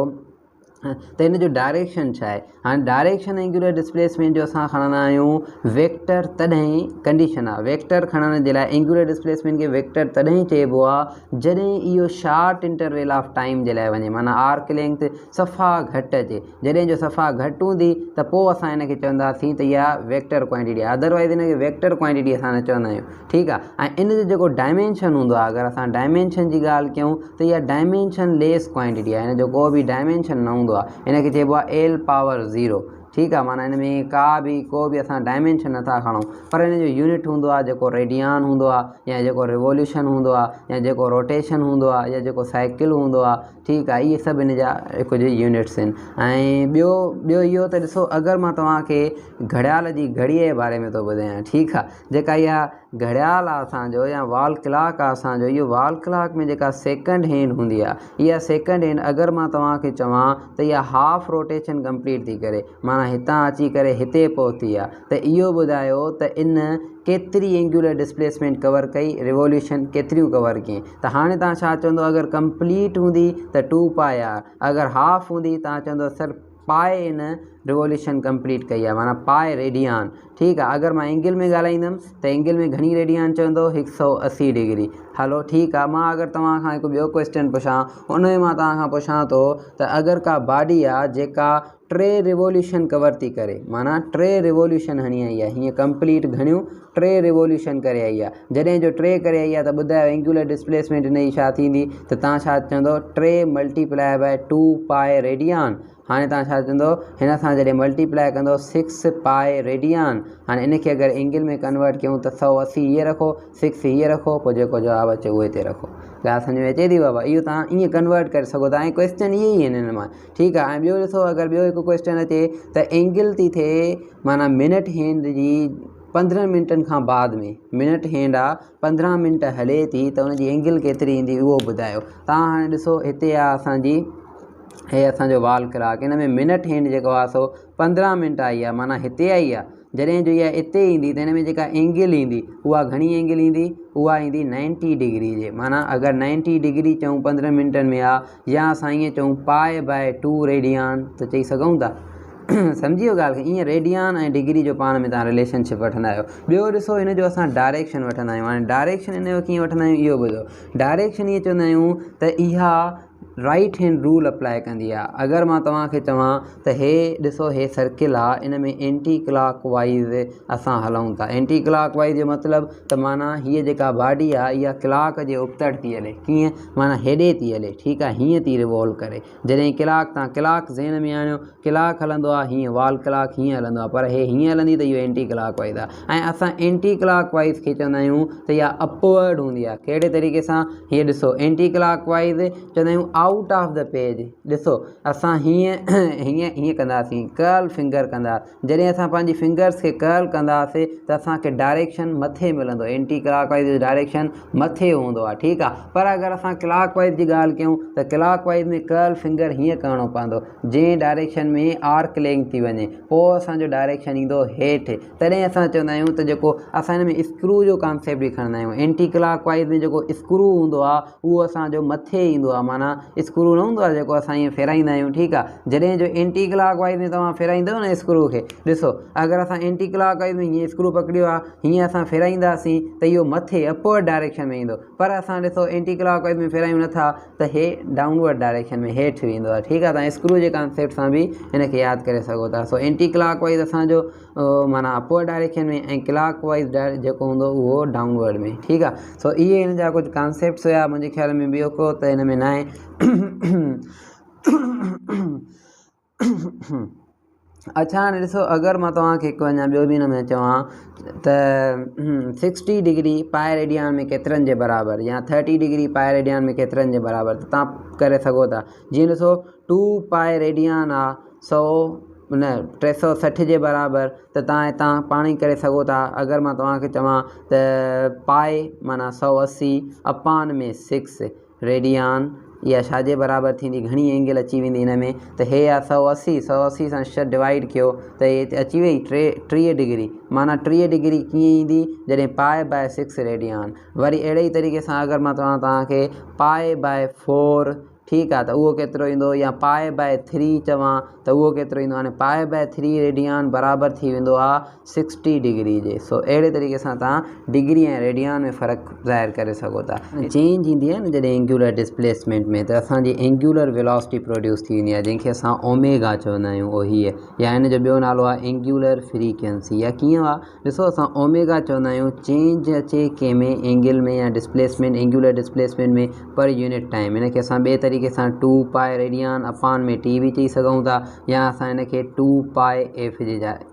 त हिन जो डायरेक्शन छा आहे। हाणे डायरेक्शन एंगुलर डिस्प्लेसमेंट जो असां खणंदा आहियूं वेक्टर, तॾहिं कंडीशन आहे वेक्टर खणण जे लाइ। एंगुलर डिस्प्लेसमेंट खे वेक्टर तॾहिं चइबो आहे जॾहिं इहो शार्ट इंटरवल ऑफ टाइम जे लाइ वञे, माना आर्क लेंथ सफ़ा घटि अचे। जॾहिं जो सफ़ा घटि हूंदी त पोइ असां हिनखे चवंदासीं त इहा वेक्टर क्वांटिटी आहे, अदरवाइज़ हिनखे वेक्टर क्वांटिटी असां न चवंदा आहियूं। ठीकु आहे। ऐं इन जो जेको डायमेंशन हूंदो आहे, अगरि असां डायमेंशन जी ॻाल्हि कयूं त इहा डायमेंशन लेस क्वांटिटी आहे, हिन जो को बि डायमेंशन न हूंदो आहे। हिनखे चइबो आहे L पावर 0। ठीकु आहे। माना हिन में को बि असां डायमेंशन नथा खणूं, पर हिन जो यूनिट हूंदो आहे जेको रेडियन हूंदो आहे, या जेको रिवोल्यूशन हूंदो आहे, या जेको रोटेशन हूंदो आहे, या जेको साइकिल हूंदो आहे। ठीकु आहे। इहे सभु हिन जा कुझु यूनिट्स आहिनि। ऐं ॿियो इहो त ॾिसो अगरि मां तव्हांखे घड़ियाल जी घड़ीअ जे बारे में थो ॿुधायां। ठीकु आहे। जेका इहा घड़ियाल आहे असांजो, या वॉल क्लॉक आहे असांजो, इहो वॉल क्लॉक में जेका सेकंड हैंड हूंदी आहे, इहा सेकंड हैंड अगरि मां तव्हांखे चवां त इहा हाफ रोटेशन कंप्लीट थी करे, माना हितां अची करे हिते पहुती आहे, त इहो ॿुधायो त इन केतिरी एंगुलर डिस्प्लेसमेंट कवर कई, रिवोल्यूशन केतिरियूं कवर कई। त हाणे तव्हां छा चवंदो, अगरि कंप्लीट हूंदी त 2 पाए आर, अगरि हाफ हूंदी तव्हां चवंदो सर पाए इन रिवोल्यूशन कंप्लीट कई आहे, माना पाए रेडियन। ठीकु आहे। अगरि मां एंगल में ॻाल्हाईंदुमि त एंगल में घणी रेडियन चवंदो, 180 डिग्री। हलो ठीकु आहे। मां अगरि तव्हां खां हिकु ॿियो क्वेश्चन पुछां, उन में मां तव्हां खां पुछां थो त अगरि का बॉडी आहे जेका 3 रिवोल्यूशन कवर थी करे, माना 3 रिवोल्यूशन हणी आई आहे, हीअं कंप्लीट घणियूं 3 रिवोल्यूशन करे आई आहे। जॾहिं जो 3 करे आई आहे त ॿुधायो एंगुलर डिस्प्लेसमेंट हिन जी छा थींदी, त तव्हां छा चवंदो 3 मल्टीप्लाई बाय 2 पाए रेडियन। हाणे तव्हां छा चवंदो, हिन सां जॾहिं मल्टीप्लाई कंदो 6 पाए रेडियन। हाणे इनखे अगरि एंगल में कन्वर्ट कयूं त 180 हीअ रखो, 6 हीअ रखो, पोइ जेको जवाबु अचे उहो हिते रखो। ॻाल्हि सम्झ में अचे थी बाबा। इहो तव्हां ईअं कन्वर्ट करे सघो था, ऐं क्वेश्चन इहे ई आहिनि हिन मां। ठीकु आहे। ऐं ॿियो ॾिसो अगरि ॿियो हिकु क्वेश्चन अचे त एंगल थी थिए, माना मिनट हैंड जी 15 मिंटनि खां बाद में, मिनट हैंड आहे 15 मिंट हले थी त हुनजी एंगल केतिरी ईंदी उहो ॿुधायो। तव्हां हाणे ॾिसो हिते आहे असांजी, हे असांजो वॉल क्लॉक, हिन में मिनट हैंड जेको आहे सो 15 मिंट आई आहे, माना हिते आई आहे। जॾहिं जो इहा हिते ईंदी त हिन में जेका एंगल ईंदी उहा घणी एंगल ईंदी, उहा ईंदी 90 डिग्री जे। माना अगरि 90 डिग्री चऊं 15 मिंटनि में आहे, या असां ईअं चऊं पाए बाय 2 रेडियन त चई सघूं था। सम्झी वियो ॻाल्हि खे। ईअं रेडियन ऐं डिग्री जो पाण में तव्हां रिलेशनशिप वठंदा आहियो। ॿियो ॾिसो हिन जो असां डायरेक्शन वठंदा आहियूं। हाणे डायरेक्शन हिन जो कीअं वठंदा आहियूं इहो ॿुधो। डायरेक्शन ईअं चवंदा आहियूं त इहा राइट हैंड रूल अप्लाई कंदी आहे। अगरि मां तव्हांखे चवां त हे ॾिसो हे सर्किल आहे, इन में एंटी क्लॉक वाइज़ असां हलूं था। एंटी क्लॉक वाइज़ जो मतिलबु त माना हीअ जेका बॉडी आहे इहा क्लॉक जे उपतर थी हले। कीअं, माना हेॾे थी हले। ठीकु आहे। हीअं थी रिवॉल्व करे। जॾहिं क्लॉक तव्हां क्लॉक ज़हन में आणियो, क्लॉक हलंदो आहे हीअं, वॉल क्लॉक हीअं हलंदो आहे, पर हे हीअं हलंदी त इहो एंटी क्लॉक वाइज़ आहे। ऐं असां एंटी क्लॉक वाइज़ खे चवंदा आहियूं त इहा अपवर्ड हूंदी आहे। कहिड़े तरीक़े सां, हीअ ॾिसो एंटी क्लॉक वाइज़ चवंदा आहियूं आउट ऑफ द पेज। ॾिसो असां हीअं हीअं कंदासीं, कर्ल फिंगर कंदा। जॾहिं असां पंहिंजी फिंगर्स खे कर्ल कंदासीं त असांखे डायरेक्शन मथे मिलंदो। एंटी क्लॉक वाइज़ जो डायरेक्शन मथे हूंदो आहे। ठीकु आहे। पर अगरि असां क्लॉक वाइज़ जी ॻाल्हि कयूं त क्लॉक वाइज़ में कर्ल फिंगर हीअं करिणो पवंदो, जंहिं डायरेक्शन में आर्क लेंथ थी वञे, पोइ असांजो डायरेक्शन ईंदो हेठि। तॾहिं असां चवंदा आहियूं त जेको असां हिन में स्क्रू जो कॉन्सेप्ट बि खणंदा आहियूं। एंटी क्लॉक वाइज़ में जेको स्क्रू हूंदो आहे उहो असांजो मथे ईंदो आहे, माना स्क्रू न हूंदो आहे जेको असां ईअं फेराईंदा आहियूं, ठीकु आहे। जॾहिं जो एंटी क्लॉक वाइज़ में तव्हां फेराईंदव न स्क्रू खे, ॾिसो अगरि असां एंटी क्लॉक वाइज़ में हीअं स्क्रू पकड़ियो आहे, हीअं असां फेराईंदासीं त इहो मथे अपवर्ड डायरेक्शन में ईंदो, पर असां ॾिसो एंटी क्लॉक वाइज़ में फेरायूं नथा त हे डाउनवर्ड डायरेक्शन में हेठि वेंदो आहे, ठीकु आहे। तव्हां स्क्रू जे कॉन्सेप्ट सां बि हिन खे यादि करे सघो था। सो एंटी क्लॉक वाइज़ असांजो माना अपवर्ड डायरेक्शन में ऐं क्लॉक वाइज़ जेको हूंदो उहो डाउनवर्ड में, ठीकु आहे। सो इहे हिन जा कुझु कॉन्सेप्ट्स हुया, मुंहिंजे ख़्याल में ॿियो को त हिन में न आहे। अच्छा हाणे ॾिसो अगरि मां तव्हांखे हिकु अञा ॿियो बि हिन में चवां त 60 डिग्री पाए रेडियन में केतिरनि जे बराबरि या 30 डिग्री पाए रेडियन में केतिरनि जे बराबरि, त तव्हां करे सघो था। जीअं ॾिसो 2 पाए रेडियन आहे 360 जे बराबरि, त तव्हां हितां पाण ई करे सघो था। अगरि मां तव्हांखे चवां त पाए माना 180 अपान में 6 रेडियन इहा छाजे बराबरि थींदी, घणी एंगल अची वेंदी हिन में, त हे आहे 180 सां 6 डिवाइड कयो त हे अची वई 30 डिग्री, माना 30 डिग्री कीअं ईंदी जॾहिं पाए बाय 6 रेडियन। वरी अहिड़े ई तरीक़े सां अगरि मां तव्हांखे पाए बाय 4, ठीकु आहे, त उहो केतिरो ईंदो, या पाए बाय 3 चवां त उहो केतिरो ईंदो। हाणे पाए बाय 3 रेडियन बराबरि थी वेंदो आहे 60 डिग्री जे। सो अहिड़े तरीक़े सां तव्हां डिग्री ऐं रेडियन में फ़र्क़ु ज़ाहिर करे सघो था। चेंज ईंदी आहे न जॾहिं एंगुलर डिस्प्लेसमेंट में, त असांजी एंगुलर वेलोसिटी प्रोड्यूस थी वेंदी आहे, जंहिंखे असां ओमेगा चवंदा आहियूं, उहो हीअ, या हिन जो ॿियो नालो आहे एंगुलर फ्रीक्वेंसी। या कीअं आहे ॾिसो असां ओमेगा चवंदा आहियूं चेंज अचे कंहिंमें एंगल में या डिस्प्लेसमेंट एंगुलर डिस्प्लेसमेंट में पर यूनिट टाइम। हिन खे असां ॿिए तरीक़े सां 2 पाए रेडियन अपान में टी बि चई सघूं था, या असां हिन खे 2 पाए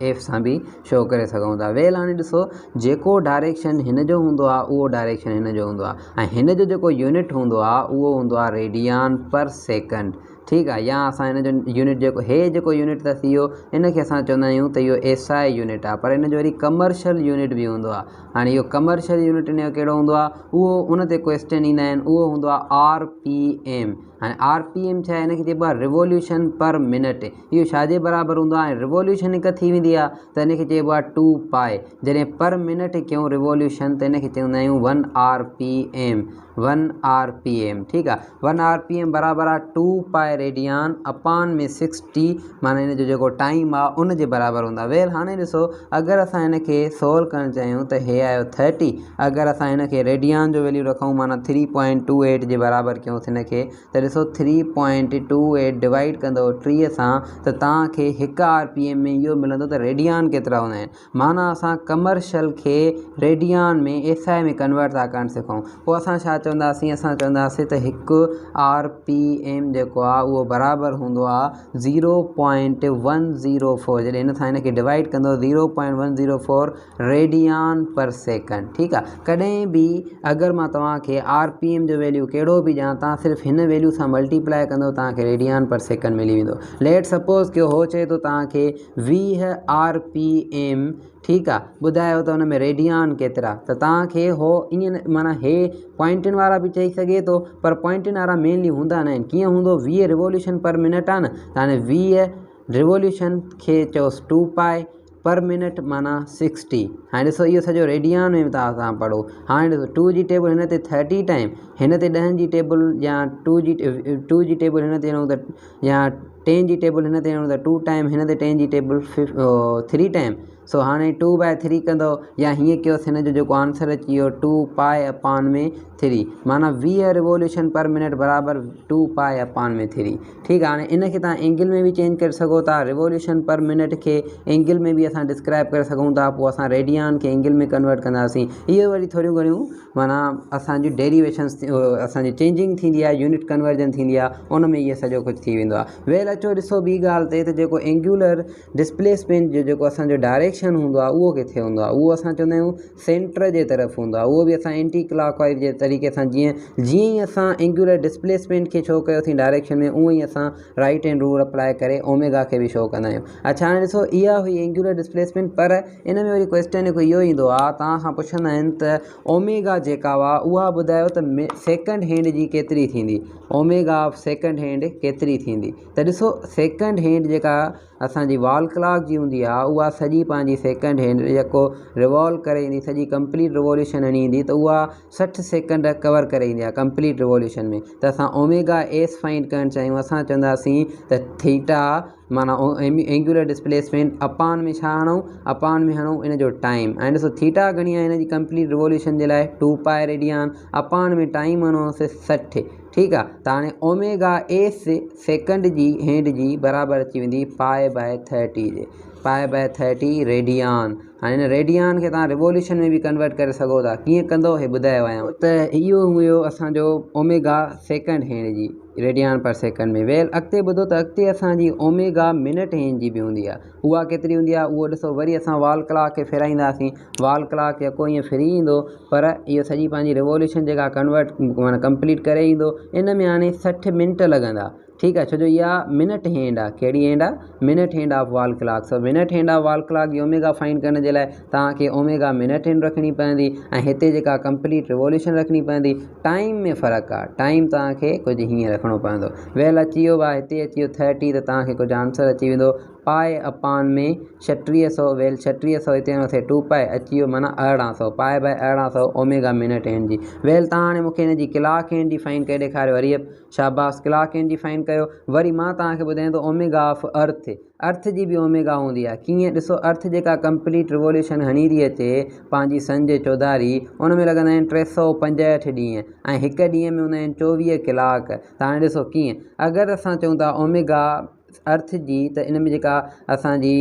एफ सां बि शो करे सघूं था। वेल हाणे ॾिसो जेको डायरेक्शन हिन जो हूंदो आहे उहो डायरेक्शन हिन जो हूंदो आहे, ऐं हिन जो जेको यूनिट हूंदो आहे उहो हूंदो आहे रेडियन पर सेकंड, ठीकु आहे। या असां हिन जो यूनिट जेको यूनिट त थी वियो, हिन खे असां चवंदा आहियूं त इहो SI यूनिट आहे, पर हिन जो वरी कमर्शियल यूनिट बि हूंदो आहे। हाणे इहो कमर्शियल यूनिट हिन जो कहिड़ो हूंदो आहे, उहो उन ते क्वेश्चन ईंदा आहिनि, उहो हूंदो आहे RPM। हाणे RPM छा आहे, हिन खे चइबो आहे रिवोल्यूशन पर मिनट। इहो छाजे बराबरि हूंदो आहे, रिवोल्यूशन हिकु थी वेंदी आहे त हिन खे चइबो आहे 2 पाए, जॾहिं पर मिनट कयूं रिवोल्यूशन त हिन खे चवंदा आहियूं 1 RPM, ठीकु आहे। 1 RPM बराबरि आहे 2 पाए रेडियन अपान में 60, माना हिन जो जेको टाइम आहे उन जे बराबरि हूंदा। वेल हाणे ॾिसो अगरि असां हिन खे सोल्व करणु चाहियूं त हे आयो 30, अगरि असां हिन खे रेडियन जो वैल्यू रखूं माना 3.28 जे बराबरि कयूंसि हिन खे, त ॾिसो 3.28 डिवाइड कंदो 3 सां त तव्हांखे 1 RPM में इहो मिलंदो त रेडियन केतिरा हूंदा आहिनि। माना असां कमर्शियल खे रेडियन में SI में कन्वर्ट था करणु सिखूं, पोइ असां छा चवंदासीं, असां चवंदासीं त 1 RPM जेको आहे उहो बराबरि हूंदो आहे 0.104, जॾहिं हिन सां हिन खे डिवाइड कंदो 0.104 रेडियन पर सेकंड, ठीकु आहे। कॾहिं बि अगरि मां तव्हांखे RPM जो वैल्यू कहिड़ो बि ॾियां, तव्हां सिर्फ़ु हिन वैल्यू सां मल्टीप्लाई कंदो तव्हांखे रेडियन पर सेकंड मिली वेंदो। लेट सपोज़ कि हो चए थो तव्हांखे 20 RPM, ठीकु आहे, ॿुधायो त हुन में रेडियन केतिरा, त तव्हांखे हो ईअं माना हे पॉइंटनि वारा बि चई सघे थो, पर पॉइंटनि वारा मेनली हूंदा न आहिनि। कीअं हूंदो, 20 रिवोल्यूशन पर मिनट आहे न, त हाणे 20 रिवोल्यूशन खे चयोसि 2 पाए पर मिनट माना 60। हाणे ॾिसो इहो सॼो रेडियन में तव्हां पढ़ो। हाणे ॾिसो 2 जी टेबल हिन ते 30 टाइम, हिन ते 10 जी टेबल, या 2 जी टेबल हिन ते हणूं त, या 10 जी टेबल हिन ते हणूं त 2 टाइम, हिन ते 10 जी टेबल 3 टाइम। सो हाणे 2/3 कंदो, या हीअं कयोसि, हिन जो जेको आंसर अची वियो 2 पाए अपान में 3, माना 20 रिवोल्यूशन पर मिनट बराबरि 2 पाए अपान में 3, ठीकु आहे। हाणे इन खे तव्हां एंगल में बि चेंज करे सघो था, रिवोल्यूशन पर मिनट खे एंगल में बि असां डिस्क्राइब करे सघूं था, पोइ असां रेडियन खे एंगल में कन्वर्ट कंदासीं। इहे वरी थोरियूं घणियूं माना असांजी डेरिवेशन्स असांजी चेंजिंग थींदी आहे, यूनिट कन्वर्जन थींदी आहे, उन में इहे सॼो कुझु थी वेंदो आहे। वेल अचो ॾिसो ॿी ॻाल्हि ते, त जेको एंगुलर डिस्प्लेसमेंट जो जेको असांजो डायरेक्शन हूंदो आहे उहो किथे हूंदो आहे, उहो असां चवंदा आहियूं सेंटर जे तरफ़ हूंदो आहे। उहो बि असां एंटी क्लॉक वाइज़ जे तरीक़े सां, जीअं ई असां एंगुलर डिस्प्लेसमेंट खे शो कयोसीं डायरेक्शन में, उअं ई असां राइट हैंड रूल अप्लाई करे ओमेगा खे बि शो कंदा आहियूं। अच्छा हाणे ॾिसो इहा हुई एंगुलर डिस्प्लेसमेंट, पर इन में वरी क्वेश्चन हिकु इहो ईंदो आहे, तव्हां खां पुछंदा आहिनि त ओमेगा जेका हुआ उहा ॿुधायो त सेकंड हैंड जी केतिरी थींदी, ओमेगा ऑफ सेकंड हैंड केतिरी थींदी। त ॾिसो सेकंड हैंड जेका असांजी वॉल क्लॉक जी हूंदी आहे उहा सॼी पंहिंजी सेकंड हैंड जेको रिवॉल्व करे ईंदी, सॼी कंप्लीट रिवॉल्यूशन हणी ईंदी, त उहा 60 सेकंड कवर करे ईंदी आहे कंप्लीट रिवॉल्यूशन में। त असां ओमेगा एस फाइंड करणु चाहियूं, असां चवंदासीं त थीटा माना एंगुलर डिस्प्लेसमेंट अपान में छा हणूं, अपान में हणूं इन जो टाइम। ऐं ॾिसो थीटा घणी आहे हिन जी कंप्लीट रिवॉल्यूशन जे लाइ 2π रेडियन, अपान में टाइम हणोसीं 60। ठीकु आहे, त हाणे ओमेगा एस सेकंड जी हैंड जी बराबरि अची वेंदी π/30 जे, π/30 रेडियन। हाणे हिन रेडियन खे तव्हां रिवॉल्यूशन में बि कन्वर्ट करे सघो था, कीअं कंदो हे ॿुधायो आहियां। त इहो हुयो असांजो ओमेगा सेकंड हैंड जी रेडियन पर सेकंड में। वेल अॻिते ॿुधो त अॻिते असांजी ओमेगा मिनट हैंड जी बि हूंदी आहे, उहा केतिरी हूंदी आहे उहो ॾिसो। वरी असां वॉल क्लॉक खे फेराईंदासीं, वॉल क्लॉक यको ईअं फिरी ईंदो, पर इहो सॼी पंहिंजी रिवॉल्यूशन जेका कन्वर्ट माना कंप्लीट करे ईंदो। इन में हाणे 60 मिंट लॻंदा। ठीकु आहे, छो जो इहा मिनट हैंड आहे। कहिड़ी हैंड आहे? Minute hand of wall clock. So minute hand of wall clock जी ओमेगा फाइंड करण जे लाइ तव्हांखे ओमेगा मिनट हैंड रखणी पवंदी ऐं हिते जेका कंप्लीट रिवॉल्यूशन रखणी पवंदी। टाइम में फ़र्क़ु आहे, टाइम तव्हांखे कुझु हीअं रखिणो पवंदो। वेल अची वियो आहे, हिते अची वियो 30, त तव्हांखे कुझु आंसर अची वेंदो पाए अपान में 3600। वेल 3600 हिते मथे 2π अची वियो माना 1800, π/1800 ओमेगा मिनट हैंड जी। वेल तव्हां हाणे मूंखे हिन जी क्लॉक हैंड जी फाइंड करे ॾेखारियो। वरी शाबाश, क्लॉक हैंड जी फाइंड कयो। वरी मां तव्हांखे ॿुधायां थो ओमेगा ऑफ अर्थ, अर्थ जी बि ओमेगा हूंदी आहे। कीअं? ॾिसो, अर्थ जेका कंप्लीट रिवॉल्यूशन हणी थी अचे पंहिंजी सन जे चौधारी, उन में लॻंदा आहिनि 365 ॾींहं ऐं हिकु ॾींहं में हूंदा आहिनि 24 कलाक। त हाणे ॾिसो कीअं, अगरि असां चऊं था ओमेगा अर्थ जी, त इन में जेका असांजी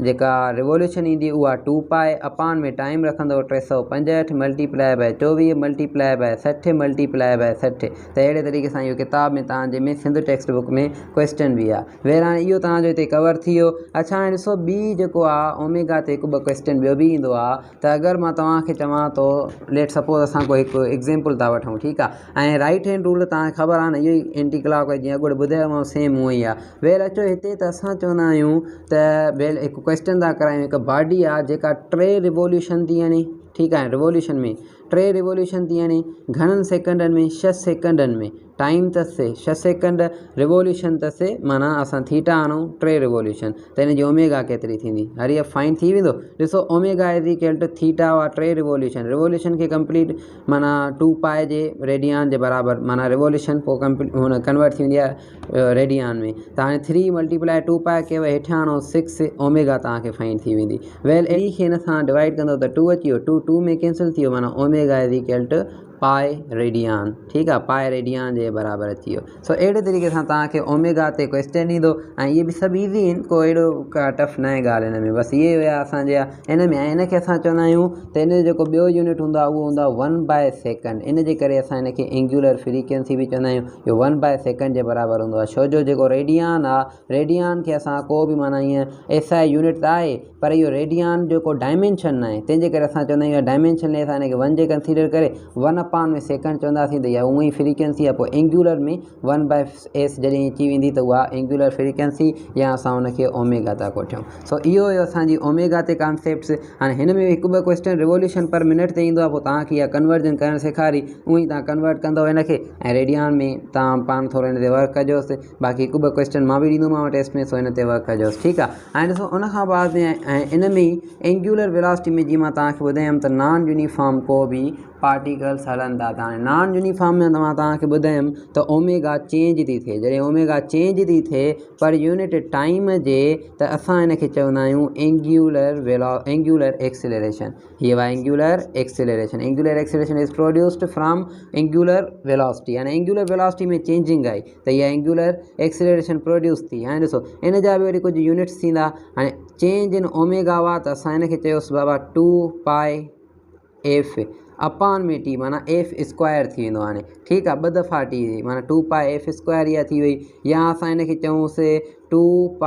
जेका रिवॉल्यूशन ईंदी उहा 2π अपान में टाइम रखंदो 365 multiply by 24 multiply by 60 multiply by 60। त अहिड़े तरीक़े सां इहो किताब में तव्हांजे में सिंध टेक्स्ट बुक में क्वेश्चन बि आहे। वेर हाणे इहो तव्हांजो हिते कवर थी वियो। अच्छा, हाणे ॾिसो ॿी जेको आहे ओमेगा ते हिकु ॿ क्वेश्चन ॿियो बि ईंदो आहे। त अगरि मां तव्हांखे चवां थो, लेट सपोज़ असां कोई हिकु एग्ज़ाम्पल था वठूं, ठीकु आहे, ऐं राइट हैंड रूल तव्हांखे ख़बर आहे न, इहो ई एंटी क्लॉक वाइज जीअं अॻोड़े ॿुधायोमांव सेम उहो ई आहे। वेल अचो हिते, त असां चवंदा आहियूं त वेल हिकु क्वेश्चन था करायूं, हिकु बॉडी आहे जेका 3 रिवॉल्यूशन थी हणे। ठीकु आहे, रिवॉल्यूशन में 3 रिवॉल्यूशन थी हणे घणनि सेकंडनि में? 6 सेकंडनि में। टाइम अथसि 6 सेकंड, रिवॉल्यूशन अथसि माना असां थीटा हणूं 3 रिवॉल्यूशन, त हिन जी ओमेगा केतिरी थींदी? हरी फाइन थी वेंदो। ॾिसो, omega is equal to theta हुआ 3 रिवॉल्यूशन, रिवॉल्यूशन खे कंप्लीट माना 2π जे रेडियन जे बराबरि, माना रिवॉल्यूशन पोइ कंप्लीट हुन कन्वर्ट थी वेंदी आहे रेडियन में। त हाणे 3 मल्टीप्लाई 2π कयो, हेठियां हणो 6, ओमेगा तव्हांखे फाइन थी वेंदी। वेल अहिड़ी खे हिन सां डिवाइड कंदो त 2 अची वियो, 2 में कैंसिल थी वियो, माना ओमेगा इज़ इक्वल टू पाए रेडियन। ठीकु आहे, पाए रेडियन जे बराबरि अची वियो। सो अहिड़े तरीक़े सां तव्हांखे ओमेगा ते क्वेश्चन ईंदो ऐं इहे बि सभु ईज़ी आहिनि, को अहिड़ो का टफ न आहे ॻाल्हि हिन में। बसि इहे हुया असांजा हिन में। ऐं हिनखे असां चवंदा आहियूं त हिन जो जेको ॿियो यूनिट हूंदो आहे उहो हूंदो आहे 1/सेकंड। इन जे करे असां हिनखे एंगुलर फ्रीक्वेंसी बि चवंदा आहियूं। इहो 1/सेकंड जे बराबरि हूंदो आहे, छो जो जेको रेडियन आहे, रेडियन खे असां को बि माना ईअं SI यूनिट त आहे, पर इहो रेडियन जेको डायमेंशन न आहे, तंहिंजे करे असां चवंदा आहियूं डायमेंशन में असां हिनखे 1 जे कंसीडर करे 1/में सेकंड चवंदासीं, त इहा उहा ई फ्रीक्वेंसी आहे। पोइ एंगुलर में 1/s जॾहिं अची वेंदी त उहा एंगुलर फ्रीक्वेंसी, या असां हुनखे ओमेगा था कोठियूं। सो इहो हुयो असांजी ओमेगा ते कॉन्सेप्ट्स। हाणे हिन में हिकु ॿ क्वेश्चन रिवॉल्यूशन पर मिनट ते ईंदो आहे, पोइ तव्हांखे इहा कन्वर्जन करणु सेखारी, उअं ई तव्हां कन्वर्ट कंदव हिनखे, ऐं रेडियन में तव्हां पाण थोरो हिन ते वर्क कजोसि। बाक़ी हिकु ॿ क्वेश्चन मां बि ॾींदोमांव टेस्ट में, सो हिन ते वर्क कजोसि। ठीकु आहे, हाणे ॾिसो उनखां बाद में ऐं इन में ई एंगुलर वेलोसिटी में जीअं मां तव्हांखे ॿुधायमि त नॉन यूनिफॉर्म को बि पार्टिकल्स हलनि था। त हाणे नॉन यूनिफॉर्म में मां तव्हांखे ॿुधायमि त ओमेगा चेंज थी थिए। जॾहिं ओमेगा चेंज थी थिए पर यूनिट टाइम जे, त असां हिनखे चवंदा आहियूं एंगुलर एक्सेलरेशन। हीअ आहे angular acceleration. Angular acceleration is produced from angular velocity. यानी एंगुलर वेलोसिटी में चेंजिंग आई त इहा एंगुलर एक्सेलरेशन प्रोड्यूस थी। हाणे ॾिसो इन जा बि वरी कुझु यूनिट्स थींदा। हाणे चेंज इन ओमेगा हुआ त असां हिनखे चयोसि बाबा 2πf अपान में टी, माना एफ स्क्वायर थी वेंदो। हाणे ठीकु आहे, ॿ दफ़ा टी माना 2πf स्क्वायर इहा थी वई, या असां हिनखे चऊंसि 2π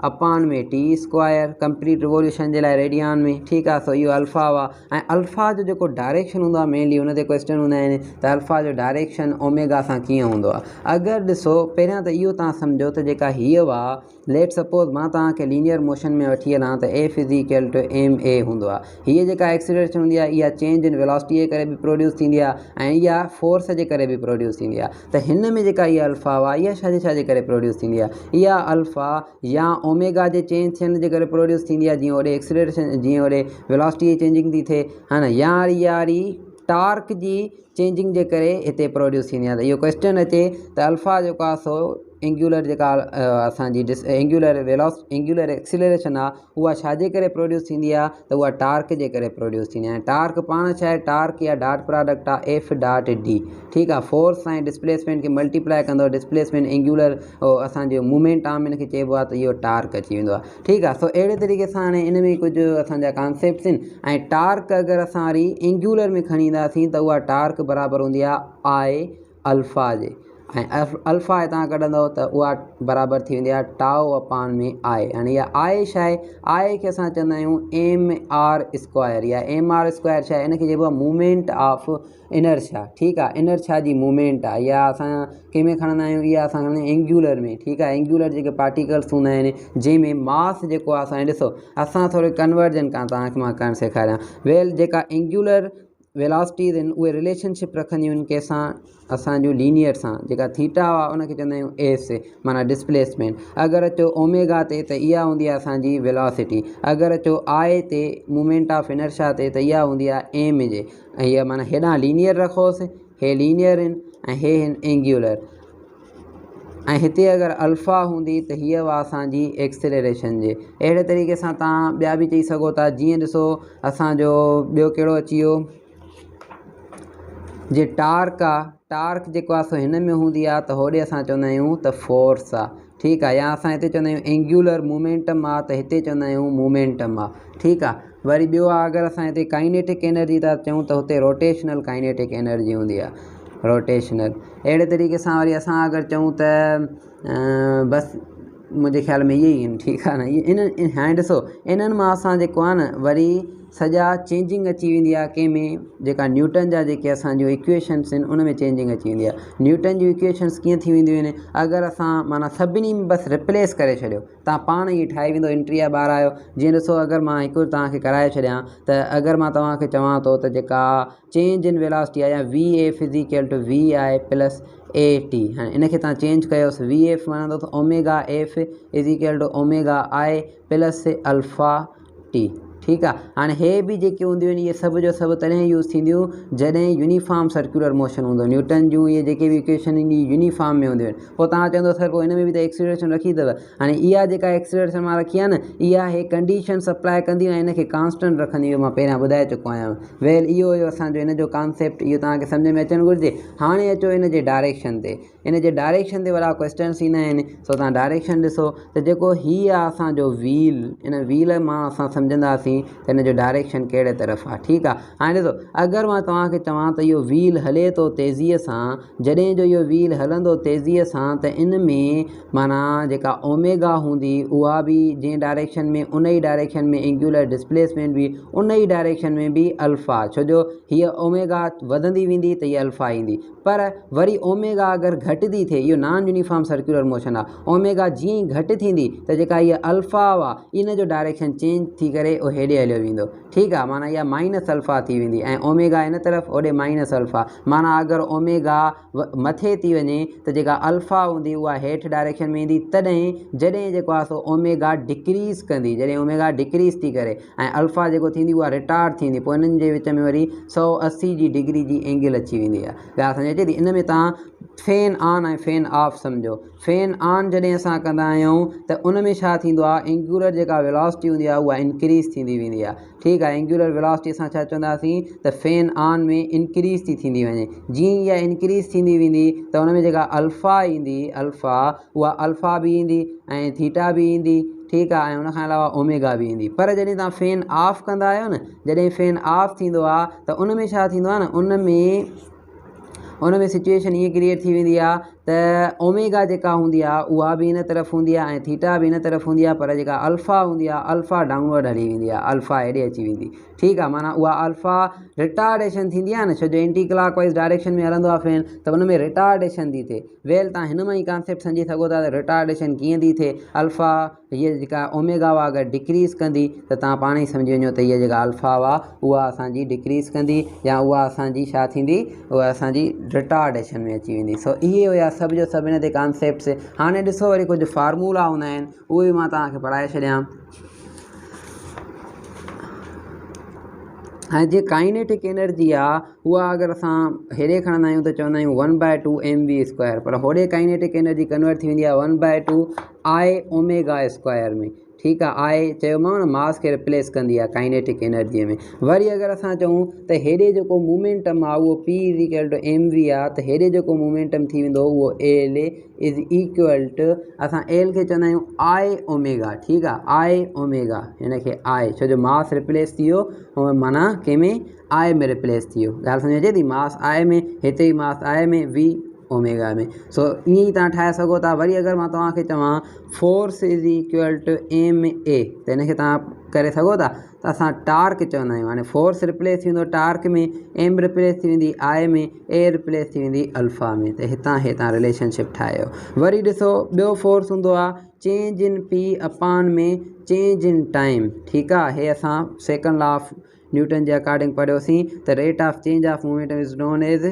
अपान में टी स्क्वायर कंप्लीट रिवॉल्यूशन जे लाइ रेडियन में। ठीकु आहे, सो इहो अल्फ़ा हुआ। ऐं अल्फ़ा जो जेको डायरेक्शन हूंदो आहे, मेनली हुन ते क्वेश्चन हूंदा आहिनि त अल्फ़ा जो डायरेक्शन ओमेगा सां कीअं हूंदो आहे। अगरि ॾिसो पहिरियां त इहो तव्हां सम्झो त जेका हीअ हुआ, लेट सपोज़ मां तव्हांखे लीनियर मोशन में वठी हलां त F is equal to ma हूंदो आहे। हीअ जेका एक्सीलरेशन हूंदी आहे इहा चेंज इन वेलोसिटी जे करे बि प्रोड्यूस थींदी आहे, ऐं इहा फोर्स जे करे बि प्रोड्यूस थींदी आहे। त हिन में जेका इहा अल्फ़ा हुआ, इहा छाजे करे प्रोड्यूस थींदी आहे? इहा अल्फ़ा या ओमेगा जे चेंज थियण जे करे प्रोड्यूस थींदी आहे, जीअं होॾे एक्सीलरेशन, जीअं होॾे वेलोसिटी चेंजिंग थी थिए, है न, यारी टार्क जी चेंजिंग जे करे हिते प्रोड्यूस थींदी आहे। त इहो क्वेश्चन अचे त अल्फ़ा जेको आहे सो एंगुलर जेका असांजी एंगुलर एक्सीलरेशन आहे उहा छाजे करे प्रोड्यूस थींदी आहे, त उहा टार्क जे करे प्रोड्यूस थींदी आहे। टार्क पाण छा आहे, टार्क या डॉट प्रोडक्ट आहे एफ डॉट डी, ठीकु आहे। फोर्स ऐं डिस्प्लेसमेंट खे मल्टीप्लाई कंदो, डिस्प्लेसमेंट एंगुलर असांजो मूवमेंट आर्म हिन खे चइबो आहे, त इहो टार्क अची वेंदो आहे, ठीकु आहे। सो अहिड़े तरीक़े सां हाणे इन में कुझु असांजा कॉन्सेप्ट्स आहिनि। ऐं टार्क अगरि असां वरी एंगुलर में खणी ईंदासीं त उहा टार्क बराबरि हूंदी आहे आई अल्फ़ा जे, ऐं अल्फ़ा हितां कढंदव त उहा बराबरि थी वेंदी आहे टाउ अपान में आई। हाणे इहा आई छा आहे, आई खे असां चवंदा आहियूं एम आर स्क्वायर, या एम आर स्क्वायर छा आहे, इन खे चइबो आहे मूवमेंट ऑफ इनर्शिया, ठीकु आहे। इनर्शिया जी मूवमेंट आहे, या असां कंहिं में खणंदा आहियूं, इहा असां खणंदा आहियूं एंगुलर में, ठीकु आहे। एंगुलर जेके पार्टिकल्स हूंदा आहिनि जंहिंमें मास जेको आहे, असां ॾिसो असां थोरो कन्वर्जन खां तव्हांखे मां करणु सेखारियां। वेल जेका एंगुलर वेलोसिटीज़ आहिनि उहे रिलेशनशिप रखंदियूं आहिनि कंहिंसां, असांजो लीनियर सां। जेका थीटा आहे उनखे चवंदा आहियूं एस, माना डिस्प्लेसमेंट। अगरि अचो ओमेगा ते त इहा हूंदी आहे असांजी वेलोसिटी। अगरि अचो आई ते मूवमेंट ऑफ इनर्शिया ते त इहा हूंदी आहे एम जे। ऐं इहा माना हेॾां लीनियर रखोसि, हे लीनियर आहिनि ऐं हे आहिनि एंगुलर। ऐं हिते अगरि अल्फ़ा हूंदी त हीअ हुआ असांजी एक्सेलरेशन जे। अहिड़े तरीक़े सां तव्हां ॿिया बि चई सघो था, जीअं ॾिसो असांजो ॿियो कहिड़ो अची वियो, जे टार्क आहे, टार्क जेको आहे सो हिन में हूंदी आहे, त होॾे असां चवंदा आहियूं त फोर्स आहे, ठीकु आहे। या असां हिते चवंदा आहियूं एंगुलर मोमेंटम आहे, त हिते चवंदा आहियूं मोमेंटम आहे, ठीकु आहे। वरी ॿियो आहे, अगरि असां हिते काइनेटिक एनर्जी था चऊं त हुते रोटेशनल काइनेटिक एनर्जी हूंदी आहे, रोटेशनल। अहिड़े तरीक़े सां वरी असां अगरि चऊं त बसि मुंहिंजे ख़्याल में इहे ई आहिनि, ठीकु आहे न। हाणे ॾिसो इन्हनि मां असां जेको आहे न वरी सॼा चेंजिंग अची वेंदी आहे कंहिंमें, जेका न्यूटन जा जेके असांजो इक्वेशन्स आहिनि उन में चेंजिंग अची वेंदी आहे। न्यूटन जूं इक्वेशन्स कीअं थी वेंदियूं आहिनि, अगरि असां माना सभिनी में बसि रिप्लेस करे छॾियो, तव्हां पाण ई ठाहे वेंदो, इंट्रिया ॿार आयो। जीअं ॾिसो अगरि मां हिकु तव्हांखे कराए छॾियां, त अगरि मां तव्हांखे चवां थो त जेका चेंज इन वेलोसिटी आहे, या V F is equal to V I plus A T, हाणे इनखे तव्हां चेंज कयोसि, वी एफ माना त omega F is equal to omega I plus alpha T, ठीकु आहे। हाणे हे बि जेके हूंदियूं आहिनि इहे सभु जो सभु तॾहिं यूज़ थींदियूं जॾहिं यूनिफॉर्म सर्कुलर मोशन हूंदो। न्यूटन जूं इहे जेके बि इक्वेशन ईंदी यूनिफॉर्म में हूंदियूं आहिनि। पोइ तव्हां चवंदो सर पोइ हिन में बि त एक्सीलरेशन रखी अथव। हाणे इहा जेका एक्सीलरेशन मां रखी आहे न, इहा हे कंडीशन सप्लाई कंदियूं ऐं इनखे कांस्टेंट रखंदियूं, मां पहिरियां ॿुधाए चुको आहियां। वेल इहो हुयो असांजो इन जो कॉन्सेप्ट, इहो तव्हांखे सम्झ में अचणु घुरिजे। हाणे अचो इन जे डायरेक्शन ते, इन जे डायरेक्शन ते वॾा क्वेश्चन्स ईंदा आहिनि। सो तव्हां डायरेक्शन ॾिसो त जेको हीअ आहे असांजो व्हील, इन व्हील मां असां सम्झंदासीं त इन जो डायरेक्शन कहिड़े तरफ़ आहे, ठीकु आहे। हाणे ॾिसो अगरि मां तव्हांखे चवां त इहो व्हील हले थो तेज़ीअ सां, जॾहिं जो इहो व्हील हलंदो तेज़ीअ सां, त इन में माना जेका ओमेगा हूंदी उहा बि जंहिं डायरेक्शन में, उन ई डायरेक्शन में एंगुलर डिस्प्लेसमेंट बि उन ई डायरेक्शन में बि अल्फ़ा, छो जो हीअ ओमेगा वधंदी वेंदी त हीअ अल्फ़ा ईंदी। पर वरी ओमेगा अगरि घटिजी थिए, इहो नॉन यूनिफॉर्म सर्कुलर मोशन आहे, ओमेगा जीअं ई घटि थींदी त जेका इहा अल्फ़ा आहे इन जो डायरेक्शन चेंज थी करे उहो हेॾे हलियो वेंदो, ठीकु आहे। माना इहा माइनस अल्फ़ा थी वेंदी ऐं ओमेगा इन तरफ़ होॾे माइनस अल्फ़ा। माना अगरि ओमेगा मथे थी वञे त जेका अल्फ़ा हूंदी उहा हेठि डायरेक्शन में ईंदी, तॾहिं जॾहिं जेको आहे सो ओमेगा डिक्रीज़ कंदी, जॾहिं ओमेगा डिक्रीज़ थी करे ऐं अल्फ़ा जेको थींदी उहा रिटार्ड थींदी, पोइ इन्हनि जे विच में वरी 180 जी डिग्री जी एंगल अची वेंदी आहे। ॻाल्हि सम्झ अचे थी। इन में तव्हां फैन ऑन ऐं फैन ऑफ सम्झो। फैन ऑन जॾहिं असां कंदा आहियूं त उन में छा थींदो आहे, एंगुलर जेका वेलोसिटी हूंदी आहे उहा इंक्रीज़ थींदी वेंदी आहे, ठीकु आहे। एंगुलर वेलोसिटी असां छा चवंदासीं त फैन ऑन में इंक्रीज़ थी थींदी वञे। जीअं इहा इंक्रीज़ थींदी वेंदी त उन में जेका अल्फ़ा ईंदी, अल्फ़ा उहा अल्फ़ा बि ईंदी ऐं थीटा बि ईंदी, ठीकु आहे। ऐं उनखां अलावा ओमेगा बि ईंदी। पर जॾहिं तव्हां फैन ऑफ कंदा आहियो न, जॾहिं फैन ऑफ थींदो आहे त उन में छा थींदो आहे न, उन में सिचुएशन ईअं क्रिएट थी वेंदी आहे त ओमेगा जेका हूंदी आहे उहा बि इन तरफ़ हूंदी आहे ऐं थीटा बि इन तरफ़ हूंदी आहे, पर जेका अल्फ़ा हूंदी आहे अल्फ़ा डाउनवर्ड हली वेंदी आहे, अल्फ़ा हेॾे अची वेंदी, ठीकु आहे। माना उहा अल्फ़ा रिटार्डेशन थींदी आहे न, छो जो एंटी क्लॉक वाइज़ डायरेक्शन में हलंदो आहे फैन, त उन में रिटार्डेशन थी थिए। वेल तव्हां हिन मां ई कॉन्सेप्ट सम्झी सघो था त रिटार्डेशन कीअं थी थिए। अल्फ़ा हीअ जेका ओमेगा हुआ अगरि डिक्रीज़ कंदी त तव्हां पाण ई सम्झी वञो त हीअ जेका अल्फ़ा हुआ उहा असांजी डिक्रीज़ कंदी या उहा असांजी छा थींदी, उहा असांजी रिटार्डेशन में अची वेंदी। सो इहे हुया सभु जो सभु इन ते कॉन्सेप्ट्स। हाणे ॾिसो वरी कुझु फार्मूला हूंदा आहिनि, उहे मां तव्हांखे पढ़ाए छॾियां। हाँ जी काइनेटिक एनर्जी आहे उहा अगरि असां हेॾे खणंदा आहियूं त चवंदा आहियूं 1/2 mv², पर होॾे काइनेटिक एनर्जी कन्वर्ट थी वेंदी आहे 1/2 I ओमेगा² में। ठीकु आहे, आई चयोमांव न मास खे रिप्लेस कंदी आहे काइनेटिक एनर्जीअ में। वरी अगरि असां चऊं त हेॾे जेको मोमेंटम आहे उहो P = mv आहे, त हेॾे जेको मोमेंटम थी वेंदो उहो L = असां एल खे चवंदा आहियूं I ओमेगा। ठीकु आहे, I ओमेगा, हिन खे I छो जो मास रिप्लेस थी वियो, माना कंहिंमें I में रिप्लेस थी वियो। ॻाल्हि सम्झ अचे थी? मास I में, हिते ई मास I में, V ओमेगा में। सो ईअं ई तव्हां ठाहे सघो था। वरी अगरि मां तव्हांखे चवां फोर्स = ma, त हिन खे तव्हां करे सघो था। त असां टार्क चवंदा आहियूं, हाणे फोर्स रिप्लेस थी वेंदो टार्क में, m रिप्लेस थी वेंदी I में, a रिप्लेस थी वेंदी अल्फ़ा में। त हितां तव्हां रिलेशनशिप ठाहियो। वरी ॾिसो ॿियो फोर्स हूंदो आहे change in P/में change in time. ठीकु आहे, हे असां सेकंड लॉ ऑफ न्यूटन जे अकॉर्डिंग पढ़ियोसीं त rate of change of momentum is known as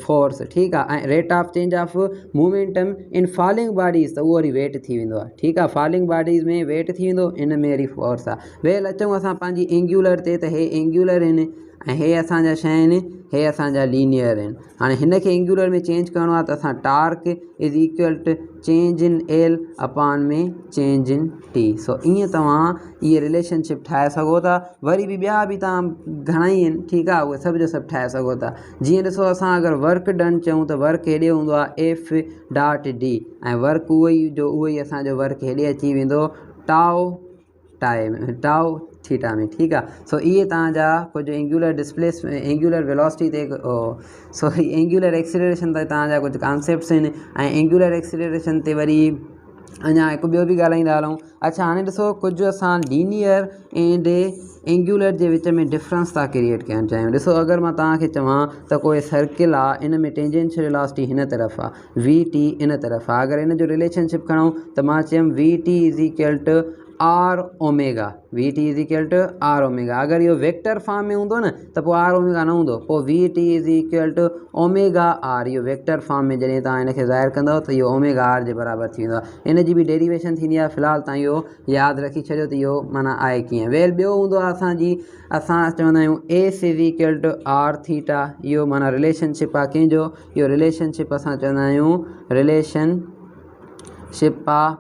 force. ठीकु आहे, ऐं rate of change of momentum in falling bodies, त उहो वरी वेट थी वेंदो आहे। ठीकु आहे, फॉलिंग बॉडीज़ में वेट थी वेंदो, इन में वरी फोर्स आहे। वेल अचूं असां पंहिंजी एंगुलर ते, त हे एंगुलर आहिनि ऐं हे असांजा शइ आहिनि, हे असांजा लीनियर आहिनि। हाणे हिन खे एंगुलर में चेंज करिणो आहे त असां torque = change in L/में change in T। सो ईअं तव्हां इहे रिलेशनशिप ठाहे सघो था। वरी बि ॿिया बि तव्हां घणा ई आहिनि, ठीकु आहे, उहे सभु जो सभु ठाहे सघो था। जीअं ॾिसो असां अगरि वर्क डन चऊं त वर्क हेॾे हूंदो आहे F.D, ऐं वर्क उहो ई असांजो वर्क हेॾे अची वेंदो टाउ थीटा में। ठीकु आहे, सो इहे तव्हांजा कुझु एंगुलर वेलोसिटी ते एंगुलर एक्सीलरेशन ते तव्हांजा कुझु कॉन्सेप्ट्स आहिनि। ऐं एंगुलर एक्सीलरेशन ते वरी अञा हिकु ॿियो बि ॻाल्हाईंदा हलूं। अच्छा, हाणे ॾिसो कुझु असां लीनियर एंड एंगुलर जे विच में डिफरेंस था क्रिएट करणु चाहियूं। ॾिसो अगरि मां तव्हांखे चवां त कोई सर्किल आहे, इन में टेंजेंशियल वेलोसिटी हिन तरफ़ आहे, VT इन तरफ़ आहे। अगरि इन जो रिलेशनशिप खणूं त मां चयुमि VT = R omega, VT = R omega. अगरि इहो वेक्टर फॉर्म में हूंदो न त पोइ R ओमेगा न हूंदो, पोइ VT = ओमेगा R। इहो वेक्टर फॉर्म में जॾहिं तव्हां हिनखे ज़ाहिर कंदव त इहो ओमेगा R जे बराबरि थी वेंदो आहे। इन जी बि डेरिवेशन थींदी आहे, फ़िलहालु तव्हां इहो यादि रखी छॾियो त इहो माना आहे कीअं। वेल ॿियो हूंदो आहे असां चवंदा आहियूं S = R थीटा। इहो माना रिलेशनशिप आहे कंहिंजो, इहो रिलेशनशिप असां चवंदा आहियूं रिलेशनशिप आहे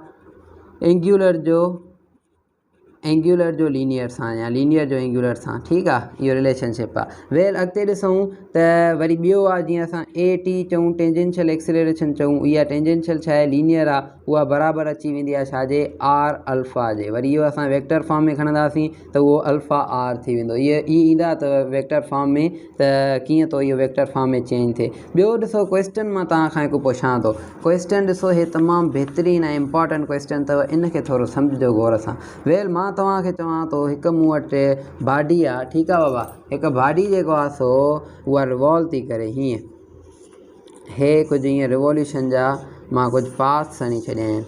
एंगुलर जो लीनियर सां या लीनियर जो एंगुलर सां। ठीकु आहे, इहो रिलेशनशिप आहे। वेल अॻिते ॾिसूं त वरी ॿियो आहे, जीअं असां AT चऊं, टेंजेंशियल एक्सीलरेशन चऊं, इहा टेंजेंशियल छा आहे, लीनियर आहे, उहा बराबरि अची वेंदी आहे छाजे, R अल्फ़ा जे। वरी इहो असां वेक्टर फॉर्म में खणंदासीं त उहो अल्फ़ा R थी वेंदो। इहे ईंदा त वेक्टर फॉर्म में, त कीअं थो इहो वेक्टर फॉर्म में चेंज थिए। ॿियो ॾिसो क्वेश्चन मां तव्हांखां हिकु पुछां थो। क्वेश्चन ॾिसो, हे तमामु बहितरीनु ऐं इम्पॉर्टेंट क्वेश्चन अथव, इनखे थोरो सम्झिजो गौर सां। वेल मां तव्हांखे चवां थो, हिकु मूं वटि बॉडी आहे। ठीकु आहे बाबा, हिकु बॉडी जेको आहे सो उहा रिवॉल्व थी करे हीअं, हे कुझु हीअं रिवॉल्यूशन जा मां कुझु पास खणी छॾिया आहिनि।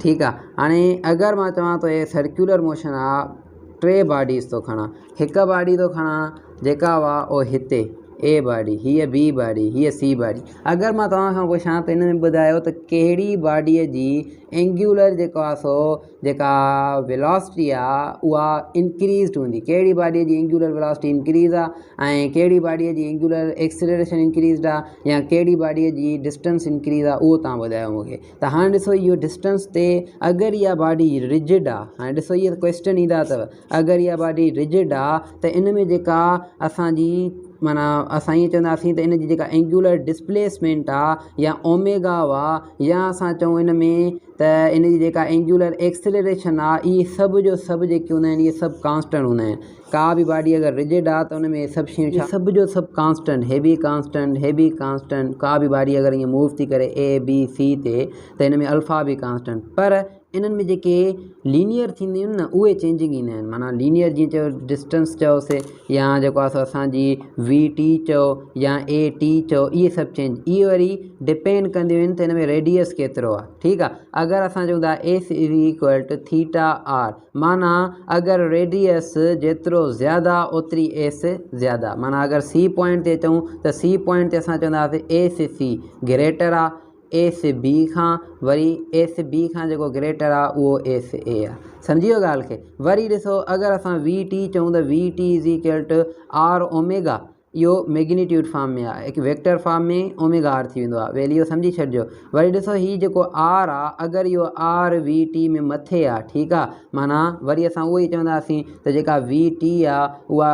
ठीकु आहे, हाणे अगरि मां चवां थो हे सर्कुलर मोशन आहे, 3 बॉडीज़ थो खणा, हिकु बॉडी थो खणा जेका हुआ उहो हिते A बॉडी, हीअ B बॉडी, हीअ C बॉडी। अगरि मां तव्हांखां पुछां त हिन में ॿुधायो त कहिड़ी बॉडीअ जी एंगुलर जेको आहे सो जेका वेलोसिटी आहे उहा इंक्रीज़ड हूंदी, कहिड़ी बॉडीअ जी एंगुलर वेलोसिटी इंक्रीज़ आहे ऐं कहिड़ी बॉडीअ जी एंगुलर एक्सीलरेशन इंक्रीज़ड आहे, या कहिड़ी बॉडीअ जी डिस्टेंस इंक्रीज़ आहे, उहो तव्हां ॿुधायो मूंखे। त हाणे ॾिसो इहो डिस्टेंस ते, अगरि इहा बॉडी रिजिड आहे, हाणे ॾिसो इहे क्वेश्चन ईंदा अथव, अगरि इहा बॉडी रिजिड आहे त इन में जेका असांजी माना असां ईअं चवंदासीं त इन जी जेका एंगुलर डिस्प्लेसमेंट आहे या ओमेगा आहे, या असां चऊं इन में त इन जी जेका एंगुलर एक्सीलरेशन आहे, इहे सभु जो सभु जेके हूंदा आहिनि, इहे सभु कांस्टेंट हूंदा आहिनि। का बि बॉडी अगरि रिजिड आहे त उन में सभु शयूं सभु जो सभु कांस्टेंट, हेवी कांस्टेंट। का बि बॉडी अगरि ईअं मूव थी करे A B C ते, त इन में अल्फ़ा बि कांस्टेंट। पर इन्हनि में जेके लीनियर थींदियूं आहिनि न, उहे चेंजिंग ईंदा आहिनि। माना लीनियर जीअं चयो डिस्टेंस चयोसीं, या जेको आहे असांजी VT चयो या AT चयो, इहे सभु चेंज, इहे वरी डिपेंड कंदियूं आहिनि त हिन में रेडियस केतिरो आहे। ठीकु आहे, अगरि असां चऊं था S = θr, माना अगरि रेडियस जेतिरो ज़्यादा ओतिरी S ज़्यादा। माना अगरि C पॉइंट ते चऊं त C पॉइंट ते असां चवंदासीं AC ग्रेटर आहे, एस बी खां, वरी एस बी खां जेको ग्रेटर आहे उहो एस ए आहे। सम्झी वियो ॻाल्हि खे। वरी ॾिसो अगरि असां वी टी चऊं त V T is equal to R omega, इहो मैग्नीट्यूड फॉर्म में आहे, हिकु वेक्टर फॉर्म में ओमेगा आर थी वेंदो आहे, वेल इहो सम्झी छॾिजो। वरी ॾिसो हीउ जेको आर आहे, अगरि इहो आर वी टी में मथे आहे, ठीकु आहे, माना वरी असां उहो ई चवंदासीं त जेका वी टी आहे उहा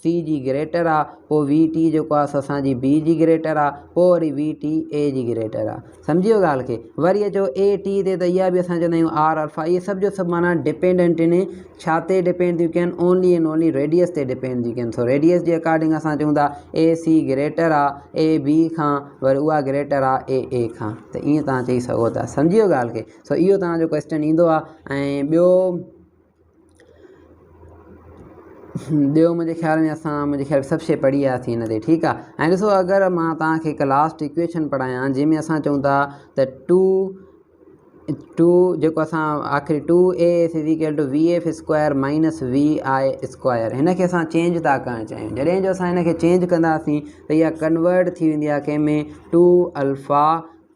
सी जी ग्रेटर आहे, पोइ वी टी जेको आहे असांजी बी जी ग्रेटर आहे, पोइ वरी V T A G greater आहे। सम्झी वियो ॻाल्हि खे। वरी अचो ए टी ते, त इहा बि असां चवंदा आहियूं आर अल्फा। इहे सभु जो सभु माना डिपेंडेंट आहिनि, छा ते डिपेंड थियूं कनि, ओनली एंड ओनली रेडियस ते डिपेंड थियूं कनि। सो रेडियस जे अकॉर्डिंग असां चऊं था ए सी ग्रेटर आहे ए बी खां, वरी उहा ग्रेटर आहे ए खां, त ईअं तव्हां चई सघो था। सम्झी वियो ॻाल्हि खे। सो इहो तव्हांजो क्वेश्चन ईंदो आहे। ऐं ॿियो मुंहिंजे ख़्याल में सभु शइ पढ़ी आहे हिन ते, ठीकु आहे। ऐं ॾिसो अगरि मां तव्हांखे हिकु लास्ट इक्वेशन पढ़ायां जंहिंमें असां चऊं था त टू जेको असां आख़िरी 2as is equal to V F square minus V I square, हिन खे असां चेंज था करणु चाहियूं। जॾहिं जो असां हिन खे चेंज कंदासीं त इहा कन्वर्ट थी वेंदी आहे कंहिंमें 2 alpha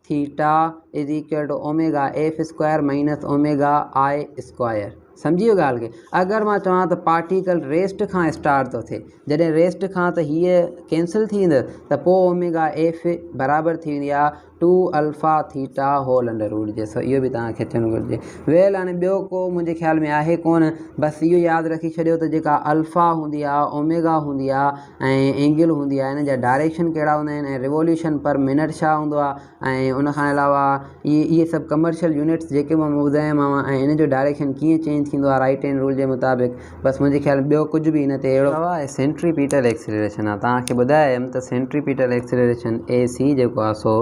theta is equal to omega F square minus omega I square. सम्झी वियो ॻाल्हि खे। अगरि मां चवां त पार्टिकल रेस्ट खां स्टार्ट थो थिए, जॾहिं रेस्ट खां त हीअ कैंसिल थी वेंदो, त पोइ ओमेगा एफ बराबरि थी वेंदी आहे 2 alpha theta whole under root जे। सो इहो बि तव्हांखे अचणु घुरिजे। वेल हाणे ॿियो को मुंहिंजे ख़्याल में आहे कोन, बसि इहो यादि रखी छॾियो त जेका अल्फा हूंदी आहे, ओमेगा हूंदी आहे ऐं एंगल हूंदी आहे, हिन जा डायरेक्शन कहिड़ा हूंदा आहिनि ऐं रिवोल्यूशन पर मिनट छा हूंदो आहे, ऐं उनखां अलावा इहे सभु कमर्शियल यूनिट्स जेके मां ॿुधायोमांव, ऐं हिन जो डायरेक्शन कीअं चेंज थींदो आहे राइट हैंड रूल जे मुताबिक़। बसि मुंहिंजे ख़्याल ॿियो कुझु बि हिन ते अहिड़ो आहे। सेंट्रीपीटल एक्सीलरेशन आहे, तव्हांखे ॿुधायमि त सेंट्रीपीटल एक्सीलरेशन ए सी जेको आहे सो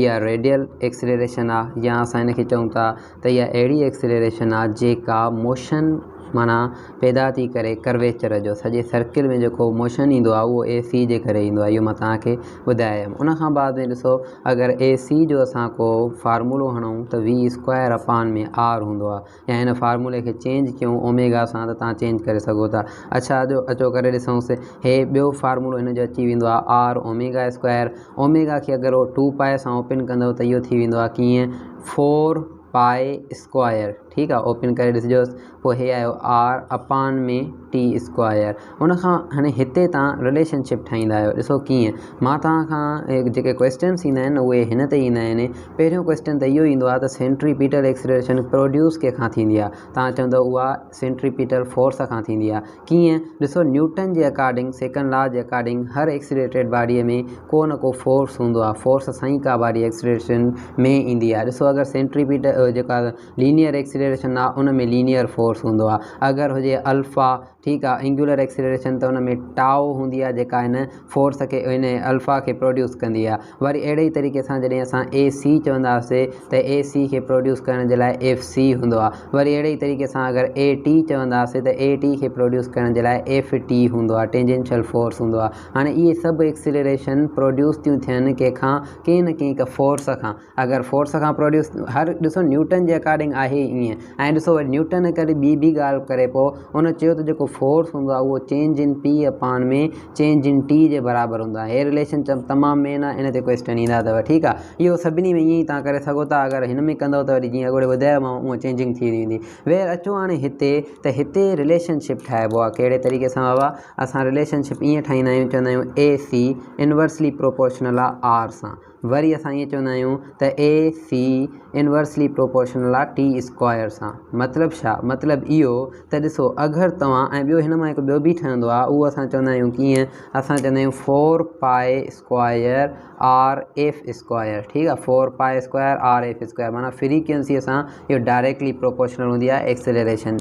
इहा रेडियल एक्सीलरेशन आहे, या असां हिन खे चऊं था त इहा अहिड़ी एक्सीलरेशन आहे जेका मोशन माना पैदा थी करे कर्वेचर जो, सॼे सर्किल में जेको मोशन ईंदो आहे उहो ए सी जे करे ईंदो आहे। इहो मां तव्हांखे ॿुधायमि। उनखां बाद में ॾिसो अगरि ए सी जो असां को फार्मूलो हणूं त वी स्क्वायर अपान में आर हूंदो आहे, या हिन फार्मूले खे चेंज कयूं ओमेगा सां त तव्हां चेंज करे सघो था। अच्छा अचो करे ॾिसूंसि, हे ॿियो फार्मूलो हिन जो अची वेंदो आहे आर ओमेगा स्क्वायर। ओमेगा खे अगरि उहो 2 पाए सां ओपन कंदव त इहो थी वेंदो आहे कीअं 4 पाए स्क्वायर, ठीकु आहे। ओपन करे ॾिसिजोसि, पोइ हे आयो आर अपान में टी स्क्वायर। उनखां हाणे हिते तव्हां रिलेशनशिप ठाहींदा आहियो, ॾिसो कीअं। मां तव्हांखां जेके क्वेश्चन्स ईंदा आहिनि उहे हिन ते ईंदा आहिनि। पहिरियों क्वेश्चन त इहो ईंदो आहे त सेंट्रीपीटल एक्सीलरेशन प्रोड्यूस कंहिंखां थींदी आहे, तव्हां चवंदव उहा सेंट्रीपीटल फोर्स खां थींदी आहे। कीअं, ॾिसो न्यूटन जे अकॉर्डिंग, सेकंड लॉ जे अकॉर्डिंग हर एक्सीलरेटेड बॉडीअ में को न को फोर्स हूंदो आहे। फोर्स सां ई का बॉडी एक्सीलरेशन में ईंदी आहे। ॾिसो अगरि सेंट्रीपीटल जेका लीनियर एक्सीलरेशन आहे उन में लीनियर फोर्स हूंदो आहे। अगरि हुजे अल्फा, ठीकु आहे, एंगुलर एक्सीलरेशन त उन में टाओ हूंदी आहे जेका हिन फोर्स खे, हिन अल्फा खे प्रोड्यूस कंदी आहे। वरी अहिड़े ई तरीक़े सां जॾहिं असां ए सी चवंदासीं त ए सी खे प्रोड्यूस करण जे लाइ एफ सी हूंदो आहे। वरी अहिड़े ई तरीक़े सां अगरि ए टी चवंदासीं त ए टी खे प्रोड्यूस करण जे लाइ एफ टी हूंदो आहे, टेंजेंशियल फोर्स हूंदो आहे। हाणे इहे सभु एक्सीलरेशन प्रोड्यूस थियूं थियनि कंहिंखां, कंहिं न कंहिं फोर्स खां। अगरि फोर्स खां प्रोड्यूस, हर ॾिसो न्यूटन जे अकॉर्डिंग आहे ईअं। ऐं ॾिसो वरी न्यूटन करे ॿी ॻाल्हि करे पोइ उन चयो त जेको फोर्स हूंदो आहे उहो चेंज इन पी अपान में चेंज इन टी जे बराबरि हूंदो आहे। हे रिलेशन तमामु मेन आहे, इन ते क्वेश्चन ईंदा अथव, ठीकु आहे। इहो सभिनी में ईअं ई तव्हां करे सघो था। अगरि हिन में कंदव त वरी जीअं अॻोड़े ॿुधायोमांव उहा चेंजिंग थी वेंदी। वेर अचो हाणे हिते, त हिते रिलेशनशिप ठाहिबो आहे कहिड़े तरीक़े सां बाबा, असां रिलेशनशिप ईअं ठाहींदा आहियूं, चवंदा आहियूं ए सी इनवर्सली प्रोपोर्शनल आहे आर सां। वरी असां ईअं चवंदा आहियूं त ए सी इनवर्सली प्रोपोर्शनल आहे टी स्क्वायर सां। मतिलबु छा, मतिलबु इहो त ॾिसो अगरि तव्हां, ऐं ॿियो हिन मां हिकु ॿियो बि ठहंदो आहे, उहो असां चवंदा आहियूं कीअं, असां चवंदा आहियूं 4 पाए स्क्वायर आर एफ स्क्वायर, ठीकु आहे। 4 पाए स्क्वायर आर एफ स्क्वायर माना फ्रीक्वेंसीअ सां इहो डायरेक्टली प्रोपोर्शनल हूंदी आहे एक्सेलरेशन।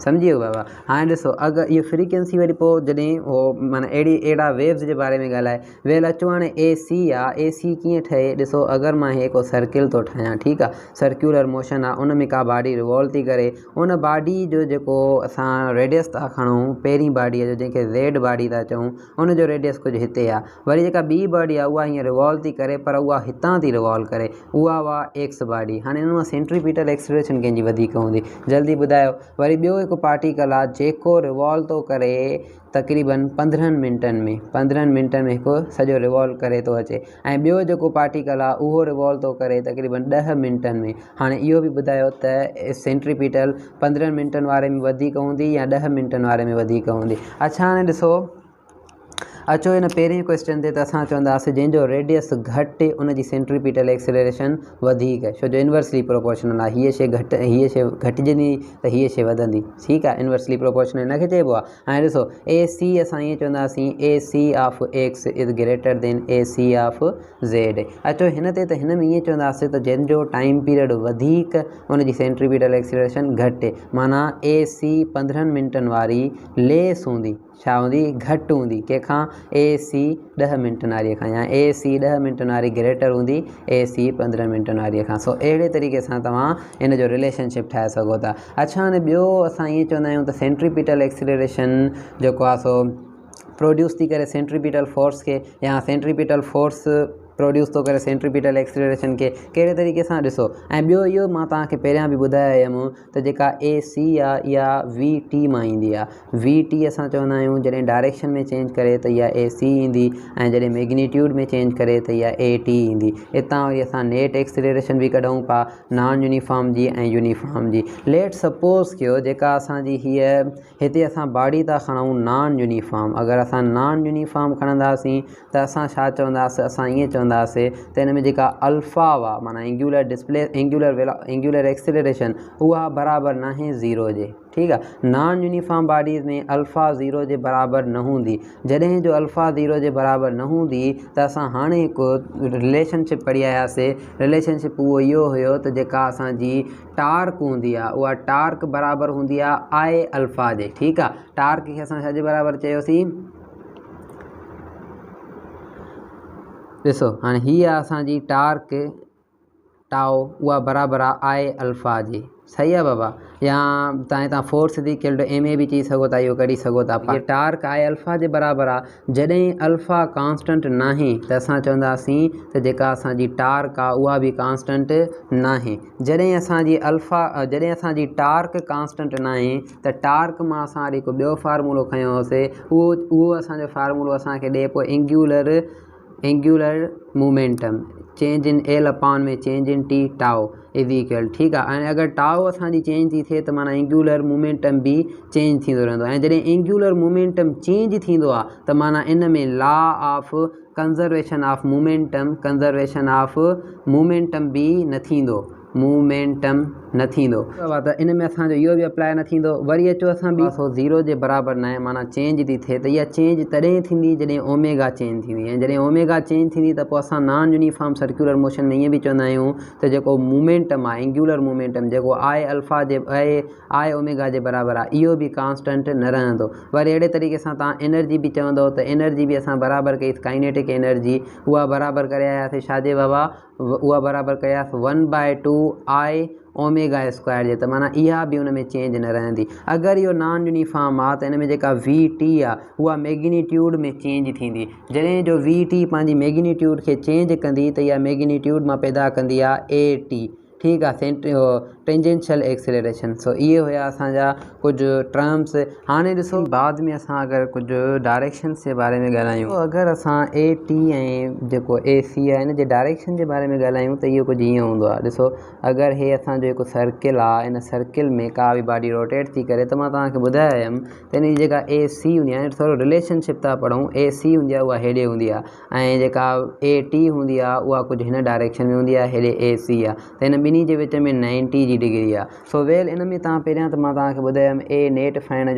सम्झी वियो बाबा। हाणे ॾिसो अगरि इहो फ्रीक्वेंसी वरी पोइ जॾहिं उहो माना अहिड़ा वेव्स जे बारे में ॻाल्हाए। वेल अचो हाणे ए सी आहे, ए सी कीअं ठहे, ॾिसो अगरि मां हिकु सर्किल थो ठाहियां, ठीकु आहे, सर्क्यूलर मोशन आहे, उन में का बॉडी रिवॉल्व थी करे, उन बॉडी जो जेको असां रेडियस था खणूं, पहिरीं बॉडीअ जो जंहिंखे ज़ेड बॉडी था चऊं, उन जो रेडियस कुझु हिते आहे। वरी जेका ॿी बॉडी आहे उहा हीअं रिवॉल्व थी करे, पर उहा हितां थी रिवॉल्व करे, उहा एक्स बॉडी। हाणे हिन मां सेंट्रीपीटल एक्सीलरेशन कंहिंजी वधीक हूंदी, जल्दी ॿुधायो। वरी ॿियो ॿियो हिकु पार्टिकल आहे जेको रिवॉल्व थो करे तक़रीबन 15 मिंटनि में 15 मिंटनि में हिकु सॼो रिवॉल्व करे थो अचे ऐं ॿियो जेको पार्टिकल आहे उहो रिवॉल्व थो करे तक़रीबन 10 मिंटनि में। हाणे इहो बि ॿुधायो त सेंट्रीपिटल 15 मिंटनि वारे में वधीक हूंदी या 10 मिंटनि वारे में वधीक हूंदी। अच्छा हाणे ॾिसो अचो हिन पहिरें क्वेश्चन ते त असां चवंदासीं जंहिंजो रेडियस घटि उनजी सेंट्रीपिटल एक्सेलरेशन वधीक आहे, छो जो इनवर्सली प्रोपोर्शनल आहे। हीअ शइ घटिजंदी त हीअ शइ वधंदी, ठीकु आहे, इनवर्सली प्रोपोर्शनल हिनखे चइबो आहे। हाणे ॾिसो ए सी असां ईअं चवंदासीं A C of X is greater than A C of Z. अचो हिन ते त हिन में ईअं चवंदासीं त जंहिंजो टाइम पीरियड वधीक उनजी सेंट्रीपिटल एक्सेलरेशन घटि, माना ए सी 15 मिंटनि वारी लेस हूंदी, छा हूंदी, घटि हूंदी कंहिंखां, ए सी 10 मिंटनि वारीअ खां, या ए सी 10 मिंटनि वारी ग्रेटर हूंदी ए सी 15 मिंटनि वारीअ खां। सो अहिड़े तरीक़े सां तव्हां इन जो रिलेशनशिप ठाहे सघो था। अच्छा हाणे ॿियो असां ईअं चवंदा आहियूं त सेंट्रीपिटल एक्सेलरेशन जेको आहे सो प्रोड्यूस थी करे सेंट्रीपिटल फोर्स खे, या सेंट्रीपिटल फोर्स प्रोड्यूस थो करे सेंट्रीपिटल एक्सेलरेशन खे कहिड़े तरीक़े सां, ॾिसो। ऐं ॿियो इहो मां तव्हांखे पहिरियां बि ॿुधायो हुयमि त जेका ए सी आहे इहा वी टी मां ईंदी आहे। वी टी असां चवंदा आहियूं जॾहिं डायरेक्शन में चेंज करे त इहा ए सी ईंदी, ऐं जॾहिं मैग्नीट्यूड में चेंज करे त इहा ए टी ईंदी। हितां वरी असां नेट एक्सेलरेशन बि कढूं पिया नॉन यूनिफॉर्म जी ऐं यूनिफॉर्म जी। लेट सपोज़ कयो जेका असांजी हीअ हिते असां बॉडी था खणूं नॉन यूनिफॉर्म, अगरि असां नॉन यूनिफॉर्म खणंदासीं त असां छा चवंदासीं, असां ईअं चवंदासीं त हिन में जेका अल्फ़ा हुआ माना एंगुलर एक्सेलरेशन उहा बराबरि नाहे ज़ीरो जे, ठीकु आहे। नॉन यूनिफॉर्म बॉडीज़ में अल्फ़ा ज़ीरो जे बराबरि न हूंदी। जॾहिं जो अल्फ़ा ज़ीरो जे बराबरि न हूंदी त असां हाणे हिकु रिलेशनशिप पढ़ी आयासीं। रिलेशनशिप उहो इहो हुयो त जेका असांजी टार्क हूंदी आहे उहा टार्क बराबरि हूंदी आहे आई अल्फ़ा जे, ठीकु आहे। टार्क खे असां छाजे बराबरि चयोसीं, ॾिसो हाणे हीअ आहे असांजी टार्क टाओ, उहा बराबरि आहे आई अल्फ़ा जी, सही आहे बाबा। या तव्हां हितां फोर्स थी इक्वल टू एम ए बि चई सघो था, इहो कढी सघो था। हीअ टार्क आई अल्फ़ा जे बराबरि आहे। जॾहिं अल्फ़ा कांस्टेंट नाहे त असां चवंदासीं त जेका असांजी टार्क आहे उहा बि कांस्टेंट नाहे। जॾहिं असांजी टार्क कांस्टेंट नाहे त टार्क मां असां वरी हिकु ॿियो फार्मूलो खयों हुयोसीं, उहो असांजो फार्मूलो असांखे ॾिए पियो angular momentum, change in L upon में change in T tau is equal, ठीकु आहे। ऐं अगरि टाओ असांजी चेंज थी थिए त माना एंगुलर मोमेंटम बि चेंज थींदो रहंदो। ऐं जॾहिं एंगुलर मोमेंटम चेंज थींदो आहे त माना इन में law of conservation of momentum बि न थींदो, त इन में असांजो इहो बि अप्लाई न थींदो। वरी अचो असां बि ज़ीरो जे बराबरि न आहे, माना चेंज थी थिए त इहा चेंज तॾहिं थींदी जॾहिं ओमेगा चेंज थींदी, ऐं जॾहिं ओमेगा चेंज थींदी त पोइ असां नॉन यूनिफॉर्म सर्कुलर मोशन में ईअं बि चवंदा आहियूं त जेको मोमेंटम आहे एंगुलर मोमेंटम जेको आई अल्फ़ा जे आई ओमेगा जे बराबरि आहे इहो बि कांस्टेंट न रहंदो। वरी अहिड़े तरीक़े सां तव्हां एनर्जी बि चवंदव त एनर्जी बि असां बराबरि कई, काइनेटिक एनर्जी उहा बराबरि करे आयासीं छाजे बाबा, उहा बराबरि कयासीं 1/2 आई ओमेगा स्क्वायर जे, त माना इहा बि उन में चेंज न रहंदी। अगरि इहो नॉन यूनिफॉर्म आहे त इन में जेका वी टी आहे उहा मैग्नीट्यूड में चेंज थींदी। जॾहिं जो वी टी पंहिंजी मैग्नीट्यूड खे चेंज कंदी त इहा मैग्नीट्यूड मां पैदा कंदी आहे ए टी, ठीकु आहे, टेंजेंशियल एक्सेलरेशन। सो इहे हुया असांजा कुझु टर्म्स। हाणे ॾिसो बाद में असां अगरि कुझु डायरेक्शन्स जे बारे में ॻाल्हायूं, अगरि असां ए टी ऐं जेको ए सी आहे इन जे डायरेक्शन जे बारे में ॻाल्हायूं त इहो कुझु ईअं हूंदो आहे। ॾिसो अगरि हे असांजो हिकु सर्किल आहे, इन सर्किल में का बि बॉडी रोटेट थी करे, त मां तव्हांखे ॿुधायो हुयमि त इन जी जेका ए सी हूंदी आहे, थोरो रिलेशनशिप था पढ़ूं, ए सी हूंदी आहे उहा हेॾे हूंदी आहे, ऐं जेका ए टी हूंदी आहे उहा कुझु हिन डायरेक्शन में हूंदी आहे, हेॾे ए सी आहे, त हिन ॿिन्ही जे विच में 90 जी डिग्री आहे। सो वेल इन में तव्हां पहिरियां त मां तव्हांखे ॿुधायमि ए नेट फाइंड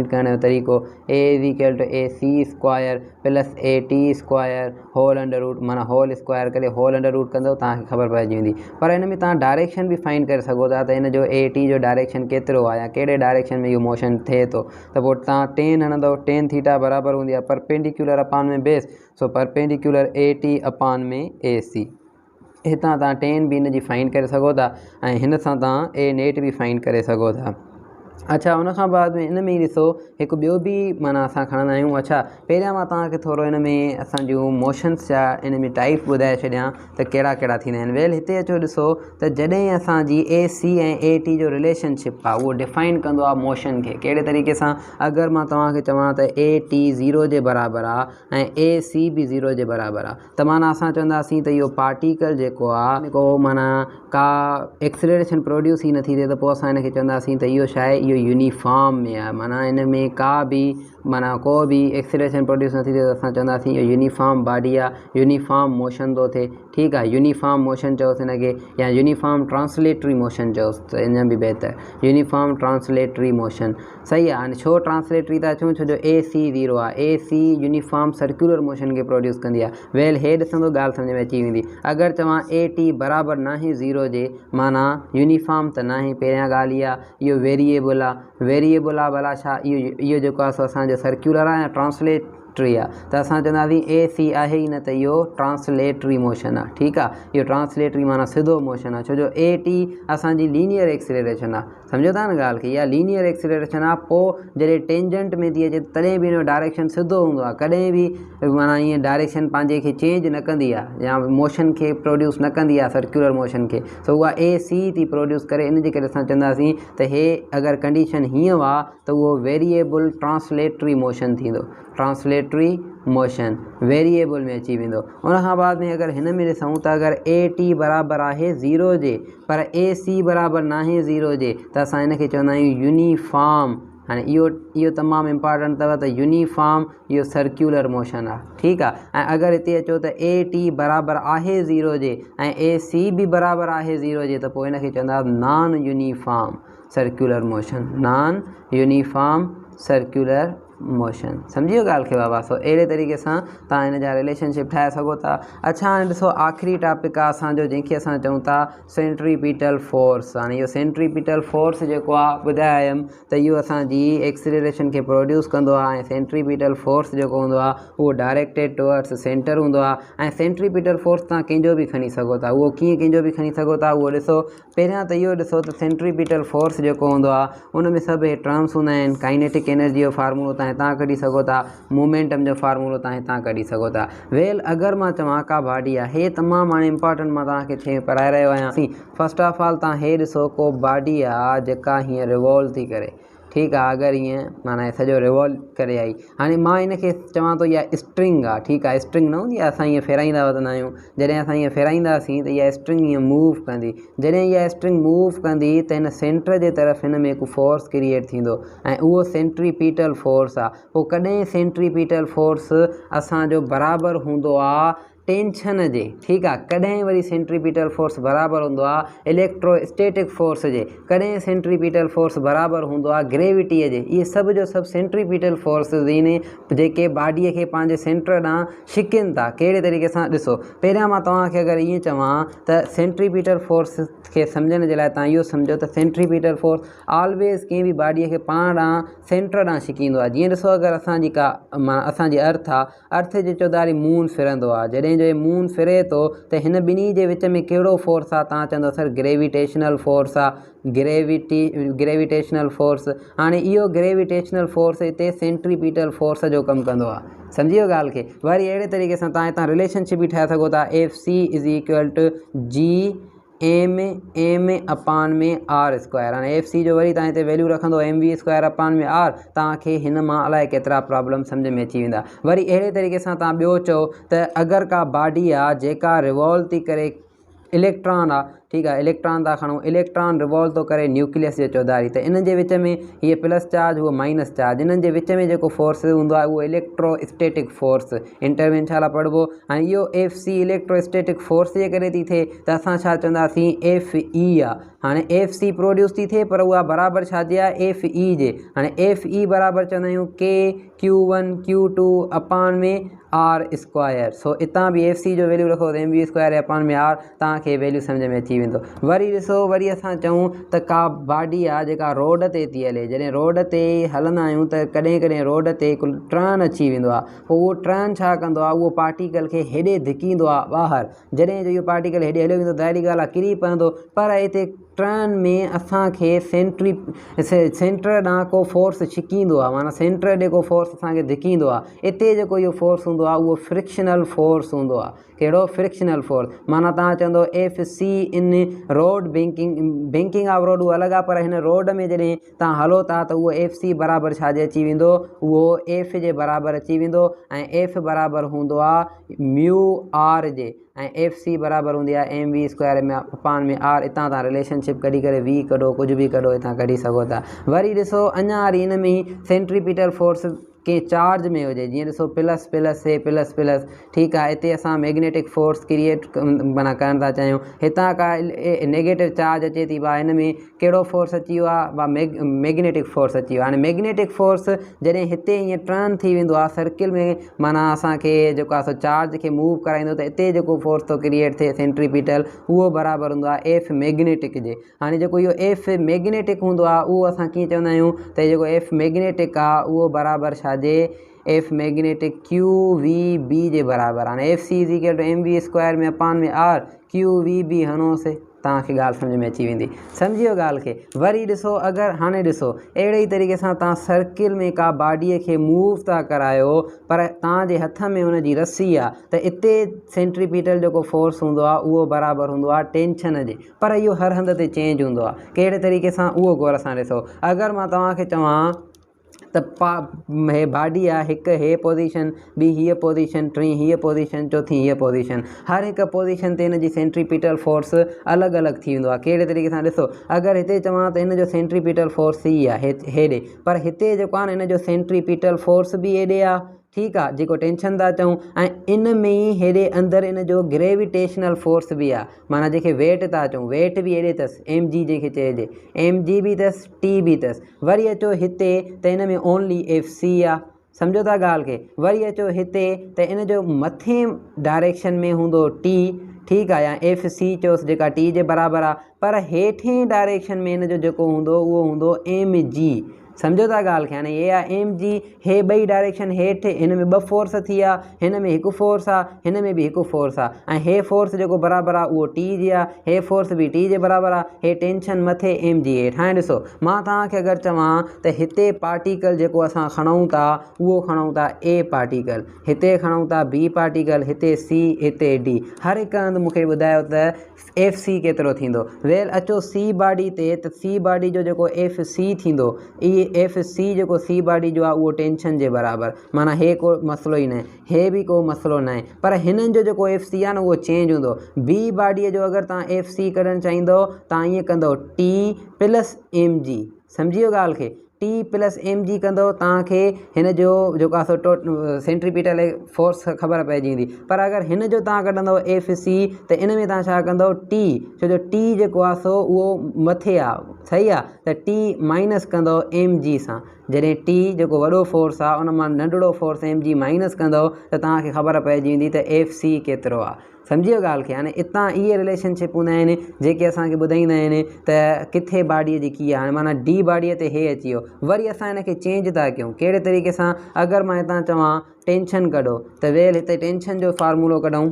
करण जो तरीक़ो, A is equal to A C square plus A T square whole under root, माना होल स्क्वायर करे होल अंडर रूट कंदो तव्हांखे ख़बर पइजी वेंदी। पर इन में तव्हां डायरेक्शन बि फाइंड करे सघो था त इन जो ए टी जो डायरेक्शन केतिरो आहे या कहिड़े डायरेक्शन में इहो मोशन थिए थो, त पोइ तव्हां टेन हणंदव, टेन थीटा बराबरि हूंदी आहे परपेंडिकुलर अपॉन में base, so perpendicular A T upon में ए सी। हितां तव्हां टेन बि इन जी फाइंड करे सघो था ऐं हिन सां तव्हां ए नेट बि फाइंड करे सघो था। अच्छा उन खां बाद में इन में ई ॾिसो हिकु ॿियो बि माना असां खणंदा आहियूं। अच्छा पहिरियां मां तव्हांखे थोरो इन में असां जूं मोशन्स जा इन में टाइप ॿुधाए छॾियां त कहिड़ा कहिड़ा थींदा आहिनि। वेल हिते अचो ॾिसो त जॾहिं असांजी AC ऐं AT जो रिलेशनशिप आहे उहो डिफाइन कंदो आहे मोशन खे कहिड़े तरीक़े सां। अगरि मां तव्हांखे चवां त AT 0 जे बराबरि आहे ऐं AC बि 0 जे बराबरि आहे त माना असां चवंदासीं त इहो पार्टिकल जेको आहे को माना का एक्सिलरेशन प्रोड्यूस ई नथी थिए त पोइ असां हिनखे चवंदासीं त इहो छा आहे, इहो यूनिफॉर्म में आहे। माना इन में का बि माना को बि एक्सिलरेशन प्रोड्यूस नथी थिए त असां चवंदासीं इहो यूनिफॉर्म बॉडी आहे, यूनिफॉर्म मोशन थो थिए। ठीकु आहे, यूनिफॉर्म मोशन चयोसि हिनखे या यूनिफॉर्म ट्रांसलेटरी मोशन चयोसि त अञा बि बहितर, यूनिफॉर्म ट्रांसलेटरी मोशन सही आहे। छो ट्रांसलेटरी था चऊं, छो जो AC 0 आहे, AC यूनिफॉर्म सर्कुलर मोशन खे प्रोड्यूस कंदी आहे। वेल हे ॾिसंदो ॻाल्हि सम्झ में अची वेंदी। अगरि चवां AT बराबरि नाहे 0 जे माना यूनिफॉर्म त नाहे, पहिरियां ॻाल्हि इहा, इहो वेरिएबल आहे। वेरिएबल आहे भला छा, इहो जेको आहे सो असांजो सर्कुलर आहे या ट्रांसलेटरी आहे, त असां चवंदासीं AC आहे ई न त इहो ट्रांसलेटरी मोशन आहे। ठीकु आहे, इहो ट्रांसलेटरी माना सिधो मोशन आहे, छो जो AT असांजी लीनियर एक्सिलरेशन आहे। सम्झो था न ॻाल्हि खे, इहा लीनियर एक्सिलरेशन आहे। पोइ जॾहिं टेंजेंट में थी अचे तॾहिं बि हिन जो डायरेक्शन सिधो हूंदो आहे, कॾहिं बि माना ईअं डायरेक्शन पंहिंजे खे चेंज न कंदी आहे या मोशन खे प्रोड्यूस न कंदी आहे सर्कुलर मोशन खे, सो उहा AC थी प्रोड्यूस करे। इन जे करे असां चवंदासीं त हे अगरि कंडीशन हीअं हुआ त उहो वेरिएबल ट्रांसलेटरी मोशन थींदो, ट्रांसलेटरी मोशन वेरिएबल में अची वेंदो। उन खां बाद में अगरि हिन में ॾिसूं त अगरि AT बराबरि आहे 0 जे पर AC बराबरि नाहे 0 जे त असां हिनखे चवंदा आहियूं यूनिफॉर्म। हाणे इहो तमामु इम्पॉर्टेंट अथव त यूनिफॉर्म इहो सर्कुलर मोशन आहे। ठीकु आहे, ऐं अगरि हिते अचो त AT बराबरि आहे 0 जे ऐं AC बि बराबरि आहे 0 जे त पोइ हिनखे चवंदा non uniform circular motion, non uniform circular motion. सम्झी वियो ॻाल्हि खे बाबा। सो अहिड़े तरीक़े सां तव्हां हिन जा रिलेशनशिप ठाहे सघो था। अच्छा हाणे ॾिसो आख़िरी टॉपिक आहे असांजो जंहिंखे असां चऊं था सेंट्रीपिटल फोर्स। हाणे इहो सेंट्रीपिटल फोर्स जेको आहे ॿुधायमि त इहो असांजी एक्सिलरेशन खे प्रोड्यूस कंदो आहे ऐं सेंट्रीपिटल फोर्स जेको हूंदो आहे उहो डायरेक्टेड टुवर्ड्स सेंटर हूंदो आहे। ऐं सेंट्रीपिटल फोर्स तव्हां कंहिंजो बि खणी सघो था, उहो कीअं कंहिंजो बि खणी सघो था उहो ॾिसो। पहिरियां त इहो ॾिसो त सेंट्रीपिटल फोर्स जेको हूंदो आहे उन में सभु हे टर्म्स हूंदा आहिनि। काइनेटिक एनर्जी जो फार्मूलो तव्हां हितां कढी सघो था, मोमेंटम जो फार्मूलो तव्हां हितां कढी सघो था। वेल अगरि मां चवां का बॉडी आहे, हे तमामु हाणे इंपॉर्टेंट मां तव्हांखे शइ पढ़ाए रहियो आहियां। फस्ट ऑफ ऑल तव्हां हे ॾिसो को बॉडी आहे जेका हीअं रिवॉल्व थी करे। ठीकु आहे, अगरि हीअं माना सॼो रिवॉल्व करे आई। हाणे मां हिनखे चवां थो इहा स्ट्रिंग आहे। ठीकु आहे, स्ट्रिंग न हूंदी आहे असां हीअं फेराईंदा वधंदा आहियूं, जॾहिं असां हीअं फेराईंदासीं त इहा स्ट्रिंग हीअं मूव कंदी। जॾहिं इहा स्ट्रिंग मूव कंदी त हिन सेंटर जे तरफ़ हिन में हिकु फोर्स क्रिएट थींदो ऐं उहो सेंट्रीपिटल फोर्स आहे। पोइ कॾहिं सेंट्रीपिटल फोर्स असांजो बराबरि हूंदो आहे टेंशन जे। ठीकु आहे, कॾहिं वरी सेंट्रीपिटल फोर्स बराबरि हूंदो आहे इलेक्ट्रोस्टैटिक फोर्स जे, कॾहिं सेंट्रीपिटल फोर्स बराबरि हूंदो आहे ग्रेविटीअ जे। इहे सभु जो सभु सेंट्रीपिटल फोर्सिस आहिनि जेके बॉडीअ खे पंहिंजे सेंटर ॾांहुं छिकनि था। कहिड़े तरीक़े सां ॾिसो, पहिरियां मां तव्हांखे अगरि ईअं चवां त सेंट्रीपिटल फोर्स खे सम्झण जे लाइ तव्हां इहो सम्झो त सेंट्रीपिटल फोर्स ऑलवेज़ कंहिं बि बॉडीअ खे पाण ॾांहुं सेंटर ॾांहुं छिकींदो आहे। जीअं ॾिसो अगरि असांजी का असांजी अर्थ आहे, अर्थ जे चौधारी मून फिरंदो आहे। जॾहिं जो मून फिरे थो त हिन ॿिन्ही जे विच में कहिड़ो फोर्स आहे, तव्हां चवंदो सर ग्रेविटेशनल फोर्स आहे, ग्रेविटेशनल फोर्स। हाणे इहो ग्रेविटेशनल फोर्स हिते सेंट्रीपिटल फोर्स जो कमु कंदो आहे। सम्झी वियो ॻाल्हि खे। वरी अहिड़े तरीक़े सां तव्हां हितां रिलेशनशिप बि ठाहे सघो था, FC = Gm/r²। हाणे FC जो वरी तव्हां हिते वैल्यू रखंदो mv²/r। तव्हांखे हिन मां अलाए केतिरा प्रॉब्लम सम्झ में अची वेंदा। वरी अहिड़े तरीक़े सां तव्हां ॿियो चओ त अगरि का बॉडी आहे जेका रिवॉल्व थी करे, इलेक्ट्रॉन आहे। ठीकु आहे, इलेक्ट्रॉन था खणूं, इलेक्ट्रॉन रिवॉल्व थो करे न्यूक्लियस जे चौधारी, त इन जे विच में हीअ प्लस चार्ज उहो माइनस चार्ज, इन्हनि जे विच में जेको फोर्स हूंदो आहे उहो इलेक्ट्रोस्टैटिक फोर्स। इंटरवेंशन छा पढ़िबो हाणे इहो FC इलेक्ट्रोस्टैटिक फोर्स जे करे थी थिए त असां छा चवंदासीं FE आहे। हाणे FC प्रोड्यूस थी थिए पर उहा बराबरि छाजे आहे, FE जे। हाणे FE बराबरि चवंदा आहियूं KQ1Q2/r²। सो हितां बि FC जो वैल्यू रखो त mv²/r, तव्हांखे वैल्यू सम्झ में अची वेंदो। वरी ॾिसो, वरी असां चऊं त का बॉडी आहे जेका रोड ते थी हले। जॾहिं रोड ते हलंदा आहियूं त कॾहिं कॾहिं रोड ते हिकु ट्रन अची वेंदो आहे। पोइ उहो ट्रन छा कंदो आहे, उहो पार्टिकल खे हेॾे धिकींदो आहे ॿाहिरि। जॾहिं जो इहो पार्टिकल हेॾे हलियो वेंदो ज़ाहिरी ॻाल्हि आहे किरी पवंदो, पर हिते टर्न में असांखे सेंटर ॾांहुं को फोर्स छिकींदो आहे, माना सेंटर ॾे को फोर्स असांखे धिकींदो आहे। इते जेको इहो फोर्स हूंदो आहे उहो फ्रिक्शनल फोर्स हूंदो आहे। कहिड़ो? Frictional force. माना तव्हां चवंदो FC इन रोड बैंकिंग ऑफ रोड उहो अलॻि आहे, पर हिन रोड में जॾहिं तव्हां हलो था त उहो FC बराबरि छाजे अची वेंदो? उहो F जे बराबरि अची वेंदो ऐं F बराबरि हूंदो आहे μr जे, ऐं FC बराबरि हूंदी आहे mv² में अपान में r। हितां तव्हां रिलेशनशिप कढी करे v कढो, कुझु बि कढो, हितां कढी सघो था। वरी ॾिसो अञा वरी हिन में ई सेंट्रीपिटल फोर्स के चार्ज में हुजे, जीअं ॾिसो प्लस प्लस हे प्लस प्लस, ठीकु आहे। हिते असां मैग्नेटिक फोर्स क्रिएट माना करणु था चाहियूं। हितां का नेगेटिव चार्ज अचे थी, हिन में कहिड़ो फोर्स अची वियो आहे? मैग्नेटिक फोर्स अची वियो आहे। हाणे मैग्नेटिक फोर्स जॾहिं हिते ईअं टर्न थी वेंदो आहे सर्किल में, माना असांखे जेको आहे सो चार्ज खे मूव कराईंदो, त हिते जेको फोर्स थो क्रिएट थिए सेंट्रीपिटल, उहो बराबरि हूंदो आहे F मैग्नेटिक जे। हाणे जेको इहो F मैग्नेटिक हूंदो आहे उहो असां कीअं चवंदा आहियूं त जेको F मैग्नेटिक आहे उहो बराबरि छाजे? F मैग्नेटिक QVB जे बराबरि। हाणे FC mv² में अपान में r, QVB हणोसीं, तव्हांखे ॻाल्हि सम्झ में अची वेंदी। सम्झी वियो ॻाल्हि खे? वरी ॾिसो, अगरि हाणे ॾिसो अहिड़े ई तरीक़े सां तव्हां सर्किल में का बाडीअ खे मूव था करायो, पर तव्हांजे हथ में हुनजी रस्सी आहे, त हिते सेंट्रीपिटल जेको फोर्स हूंदो आहे उहो बराबरि हूंदो आहे टेंशन जे। पर इहो हर हंधि ते चेंज हूंदो आहे। कहिड़े तरीक़े सां? उहो गौर सां ॾिसो। अगरि मां तव्हांखे चवां त हे बाडी आहे, हिकु हे पोज़ीशन, ॿी हीअ पोज़ीशन, टी हीअ पोज़ीशन, चौथी हीअ पोज़ीशन, हर हिकु पोज़ीशन ते हिन जी सेंट्रीपिटल फोर्स अलॻि अलॻि थी वेंदो आहे। कहिड़े तरीक़े सां? ॾिसो, अगरि हिते चवां त हिन जो सेंट्रीपिटल फोर्स ही आहे हेॾे, पर हिते जेको आहे न हिन जो सेंट्रीपिटल फोर्स बि हेॾे आहे, ठीकु आहे, जेको टेंशन था चऊं, ऐं इन में ई हेॾे अंदरि इन जो ग्रेविटेशनल फोर्स बि आहे, माना जंहिंखे वेट था चऊं, वेट बि हेॾे अथसि, mg जंहिंखे चइजे, mg बि अथसि, t बि अथसि। वरी अचो हिते त हिन में ओनली FC आहे, सम्झो था ॻाल्हि खे? वरी अचो हिते त इन जो मथे डायरेक्शन में हूंदो t, ठीकु आहे, या FC चयोसि जेका t जे बराबरि आहे, पर हेठें डायरेक्शन में हिन जो जेको हूंदो उहो हूंदो mg। सम्झो था ॻाल्हि खे? हाणे हे आहे mg, हे ॿई डायरेक्शन हेठि, हिन में ॿ फोर्स थी विया, हिन में हिकु फोर्स आहे, हिन में बि हिकु फोर्स आहे, ऐं हे फोर्स जेको बराबरि आहे उहो t जी आहे, हे फोर्स बि t जे बराबरि आहे, हे टेंशन मथे mg हेठि। हाणे ॾिसो, मां तव्हांखे अगरि चवां त हिते पार्टिकल जेको असां खणूं था उहो खणूं था A पार्टिकल, हिते खणूं था B पार्टिकल, हिते C, हिते D, हर हिकु हंधि मूंखे ॿुधायो त FC केतिरो थींदो। वेल अचो C बॉडी ते, त C बॉडी जो जेको FC थींदो, इहे FC जेको C बॉडी जो आहे उहो टेंशन जे बराबरि, माना हे को मसइलो ई न आहे, हे बि को मसइलो न आहे, पर हिननि जो जेको FC आहे न उहो चेंज हूंदो। B बॉडीअ जो अगरि तव्हां FC कढणु चाहींदो, तव्हां ईअं कंदो T प्लस mg, सम्झी वियो ॻाल्हि खे? T प्लस mg कंदो, तव्हांखे हिन जो जेको आहे सो सेंट्रीपिटल फोर्स ख़बर पइजी वेंदी। पर अगरि हिन जो तव्हां कढंदव FC, त इन में तव्हां छा कंदव? T, छो जो T जेको आहे सो उहो मथे आहे, सही आहे, त T माइनस कंदव mg सां। जॾहिं T जेको वॾो फोर्स आहे उन मां नंढड़ो फोर्स mg माइनस कंदव, त तव्हांखे ख़बर पइजी वेंदी त FC केतिरो आहे। सम्झी वियो ॻाल्हि खे? हाणे हितां इहे रिलेशनशिप हूंदा आहिनि जेके असांखे ॿुधाईंदा आहिनि त किथे बाडीअ जी कीअं आहे। हाणे माना D बाडीअ ते हे अची वियो, वरी असां हिनखे चेंज था कयूं। कहिड़े तरीक़े सां? अगरि मां हितां चवां टेंशन कढो, त वेल हिते टेंशन जो फार्मूलो कढूं।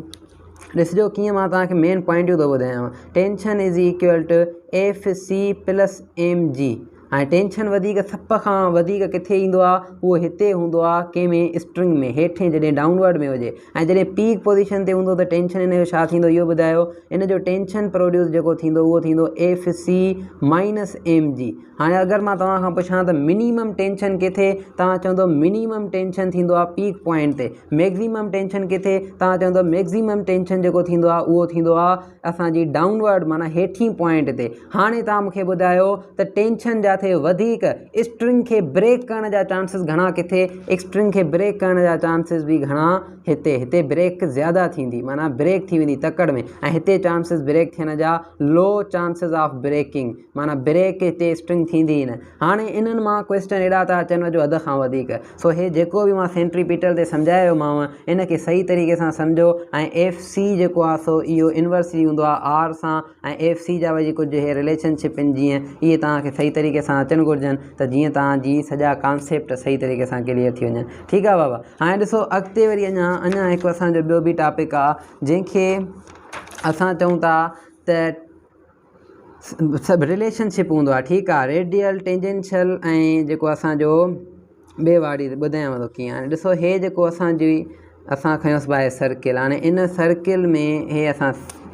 ॾिसजो कीअं मां तव्हांखे मेन पॉइंटियूं थो ॿुधायांव। Tension is equal to FC plus mg। हाणे टेंशन वधीक सभ खां वधीक किथे ईंदो आहे? उहो हिते हूंदो आहे, कंहिंमें? स्ट्रिंग में, हेठि जॾहिं डाउनवर्ड में हुजे, ऐं जॾहिं पीक पोज़ीशन ते हूंदो त टेंशन इन जो छा थींदो इहो ॿुधायो? इन जो टेंशन प्रोड्यूस जेको थींदो उहो थींदो FC माइनस mg। हाणे अगरि मां तव्हां खां पुछां त मिनिमम टेंशन किथे, तव्हां चवंदो मिनिमम टेंशन थींदो आहे पीक पॉइंट ते। मैक्सिमम टेंशन किथे? तव्हां चवंदो मैक्सिमम टेंशन जेको थींदो आहे उहो थींदो आहे असांजी डाउनवर्ड, माना हेठी पॉइंट ते। हाणे तव्हां मूंखे ॿुधायो त टेंशन जा वधीक स्ट्रिंग खे ब्रेक करण जा चांसिस घणा किथे? स्ट्रिंग खे ब्रेक करण जा चांसिस बि घणा हिते। हिते ब्रेक ज़्यादा थींदी, माना ब्रेक थी वेंदी तकड़ में, ऐं हिते चांसिस ब्रेक थियण जा लो चांसिस ऑफ ब्रेकिंग, माना ब्रेक हिते स्ट्रिंग थींदी ई न। हाणे इन्हनि मां क्वेश्चन अहिड़ा था अचनि जो हद खां वधीक। सो हे जेको बि मां सेंट्रीपिटल ते सम्झायोमांव इनखे सही तरीक़े सां सम्झो, ऐं FC जेको आहे सो इहो इनवर्सली हूंदो आहे R सां, ऐं FC जा वरी कुझु हे रिलेशनशिप आहिनि जीअं, इहे तव्हांखे सही तरीक़े सां अचणु घुरिजनि, त जीअं तव्हांजी सॼा कॉन्सेप्ट सही तरीक़े सां क्लियर थी वञनि। ठीकु आहे बाबा? हाणे ॾिसो अॻिते वरी अञा हिकु असांजो ॿियो बि टॉपिक आहे जंहिंखे असां चऊं था त सभु रिलेशनशिप हूंदो आहे, ठीकु आहे। रेडियल, टेंजेंशियल ऐं जेको असांजो ॿिए वारी ॿुधायांव थो कीअं। हाणे ॾिसो, हे जेको असां खयोंसि बाए सर्किल। हाणे इन सर्किल में हे असां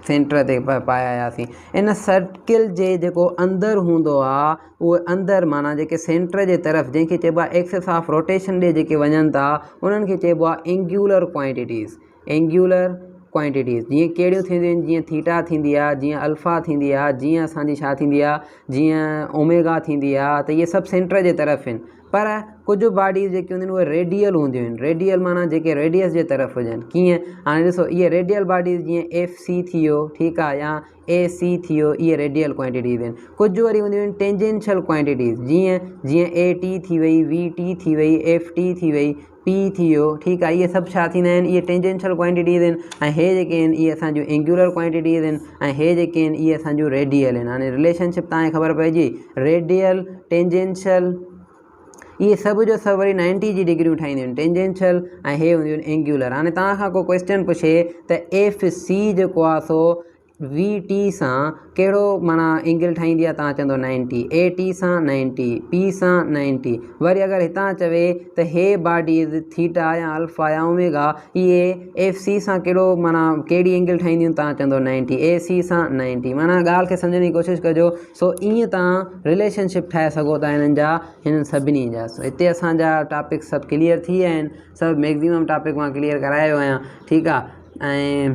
सेंटर ते पाया हुआसीं। इन सर्किल जे जेको अंदरि हूंदो आहे उहो अंदरि माना जेके सेंटर जे तरफ़ जंहिंखे चइबो आहे एक्सिस ऑफ रोटेशन ॾे जेके वञनि था उन्हनि खे चइबो आहे एंगुलर क्वांटिटीज़। एंगुलर क्वांटिटीज़ जीअं कहिड़ियूं थींदियूं आहिनि, जीअं थीटा थींदी आहे, जीअं अल्फ़ा थींदी आहे, जीअं असांजी छा थींदी आहे, जीअं ओमेगा थींदी आहे। त इहे सभु सेंटर जे तरफ़ आहिनि। पर कुझु बॉडीज़ जेके हूंदियूं आहिनि उहे रेडियल हूंदियूं आहिनि। रेडियल माना जेके रेडियस जे तरफ़ हुजनि। कीअं? हाणे ॾिसो, इहे रेडियल बॉडीज़ जीअं एफ सी थी वियो, ठीकु आहे, या ए सी थी वियो, इहे रेडियल क्वांटिटीज़ आहिनि। कुझु वरी हूंदियूं आहिनि टेंजेंशियल क्वांटिटीज़, जीअं ए टी थी वई, वी टी थी वई, एफ टी थी वई, पी थी वियो, ठीकु आहे। इहे सभु छा थींदा आहिनि? इहे टेंजेंशियल क्वांटिटीज़ आहिनि। ऐं हे जेके आहिनि इहे असांजूं एंगुलर क्वांटिटीज़ आहिनि। ऐं हे जेके आहिनि इहे असांजूं रेडियल आहिनि। हाणे रिलेशनशिप तव्हांखे ख़बर पइजी, रेडियल, टेंजेंशियल, इहे सभु जो सभु वरी 90 जी डिग्रियूं ठाहींदियूं आहिनि, टेंजेंशियल, ऐं हे हूंदियूं आहिनि एंगुलर। हाणे तव्हां खां को क्वेश्चन पुछे त एफ सी जेको आहे सो वी टी सां कहिड़ो माना एंगल ठाहींदी आहे, तव्हां चवंदो 90, ए टी सां 90, पी सां 90। वरी अगरि हितां चवे त हे बॉडीज़ थीटा या अल्फ़ा या ओमेगा इहे एफ सी सां कहिड़ो माना कहिड़ी एंगल ठाहींदियूं, तव्हां चवंदो 90, ए सी सां 90। माना ॻाल्हि खे सम्झण जी कोशिशि कजो। सो ईअं तव्हां रिलेशनशिप ठाहे सघो था हिननि जा, हिननि सभिनी जा। सो हिते असांजा टॉपिक सभु क्लियर थी विया आहिनि। सभु मैक्सिमम टॉपिक मां क्लियर करायो आहियां, ठीकु आहे। ऐं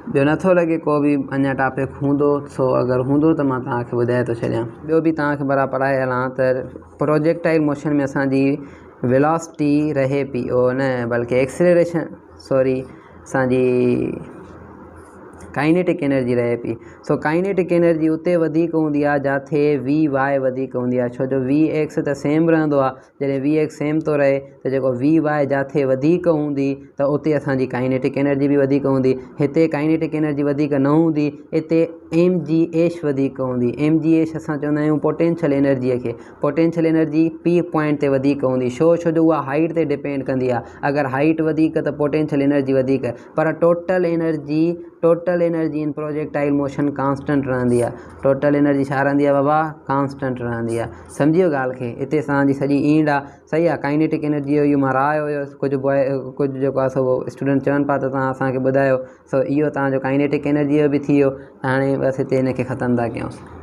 ॿियो नथो लॻे को बि अञा टॉपिक हूंदो, सो अगरि हूंदो त मां तव्हांखे ॿुधाए थो छॾियां। ॿियो बि तव्हांखे बराबरि पढ़ाए हलां त प्रोजेक्टाइल मोशन में असांजी वेलोसिटी रहे पई, न बल्कि एक्सेलरेशन, सॉरी, असांजी काइनेटिक एनर्जी रहे पई। सो काइनेटिक एनर्जी उते वधीक हूंदी आहे जिथे वी वाए वधीक हूंदी आहे। छो जो वी एक्स त सेम रहंदो आहे, जॾहिं वी एक्स सेम थो रहे त जेको वी वाए जिथे वधीक हूंदी त उते असांजी काइनेटिक एनर्जी बि वधीक हूंदी। हिते काइनेटिक एनर्जी वधीक न हूंदी, हिते एम जी एच वधीक हूंदी। एम जी एच असां चवंदा आहियूं पोटेंशियल एनर्जीअ खे। पोटेंशियल एनर्जी पी पॉइंट ते वधीक हूंदी। छो जो उहा हाइट ते डिपेंड कंदी आहे। अगरि हाइट वधीक त पोटेंशियल एनर्जी वधीक, पर total energy in projectile motion constant रहंदी आहे। टोटल एनर्जी छा रहंदी आहे बाबा? कांस्टेंट रहंदी आहे। सम्झियो ॻाल्हि खे? हिते असांजी सॼी ईंड आहे, सही आहे। काइनेटिक एनर्जी जो इहो मां रायो हुयोसि, कुझु जेको आहे सो स्टूडेंट चवनि पिया त तव्हां असांखे ॿुधायो। सो इहो तव्हांजो काइनेटिक एनर्जी जो बि थी वियो। हाणे बसि हिते हिनखे ख़तमु था कयूंसि।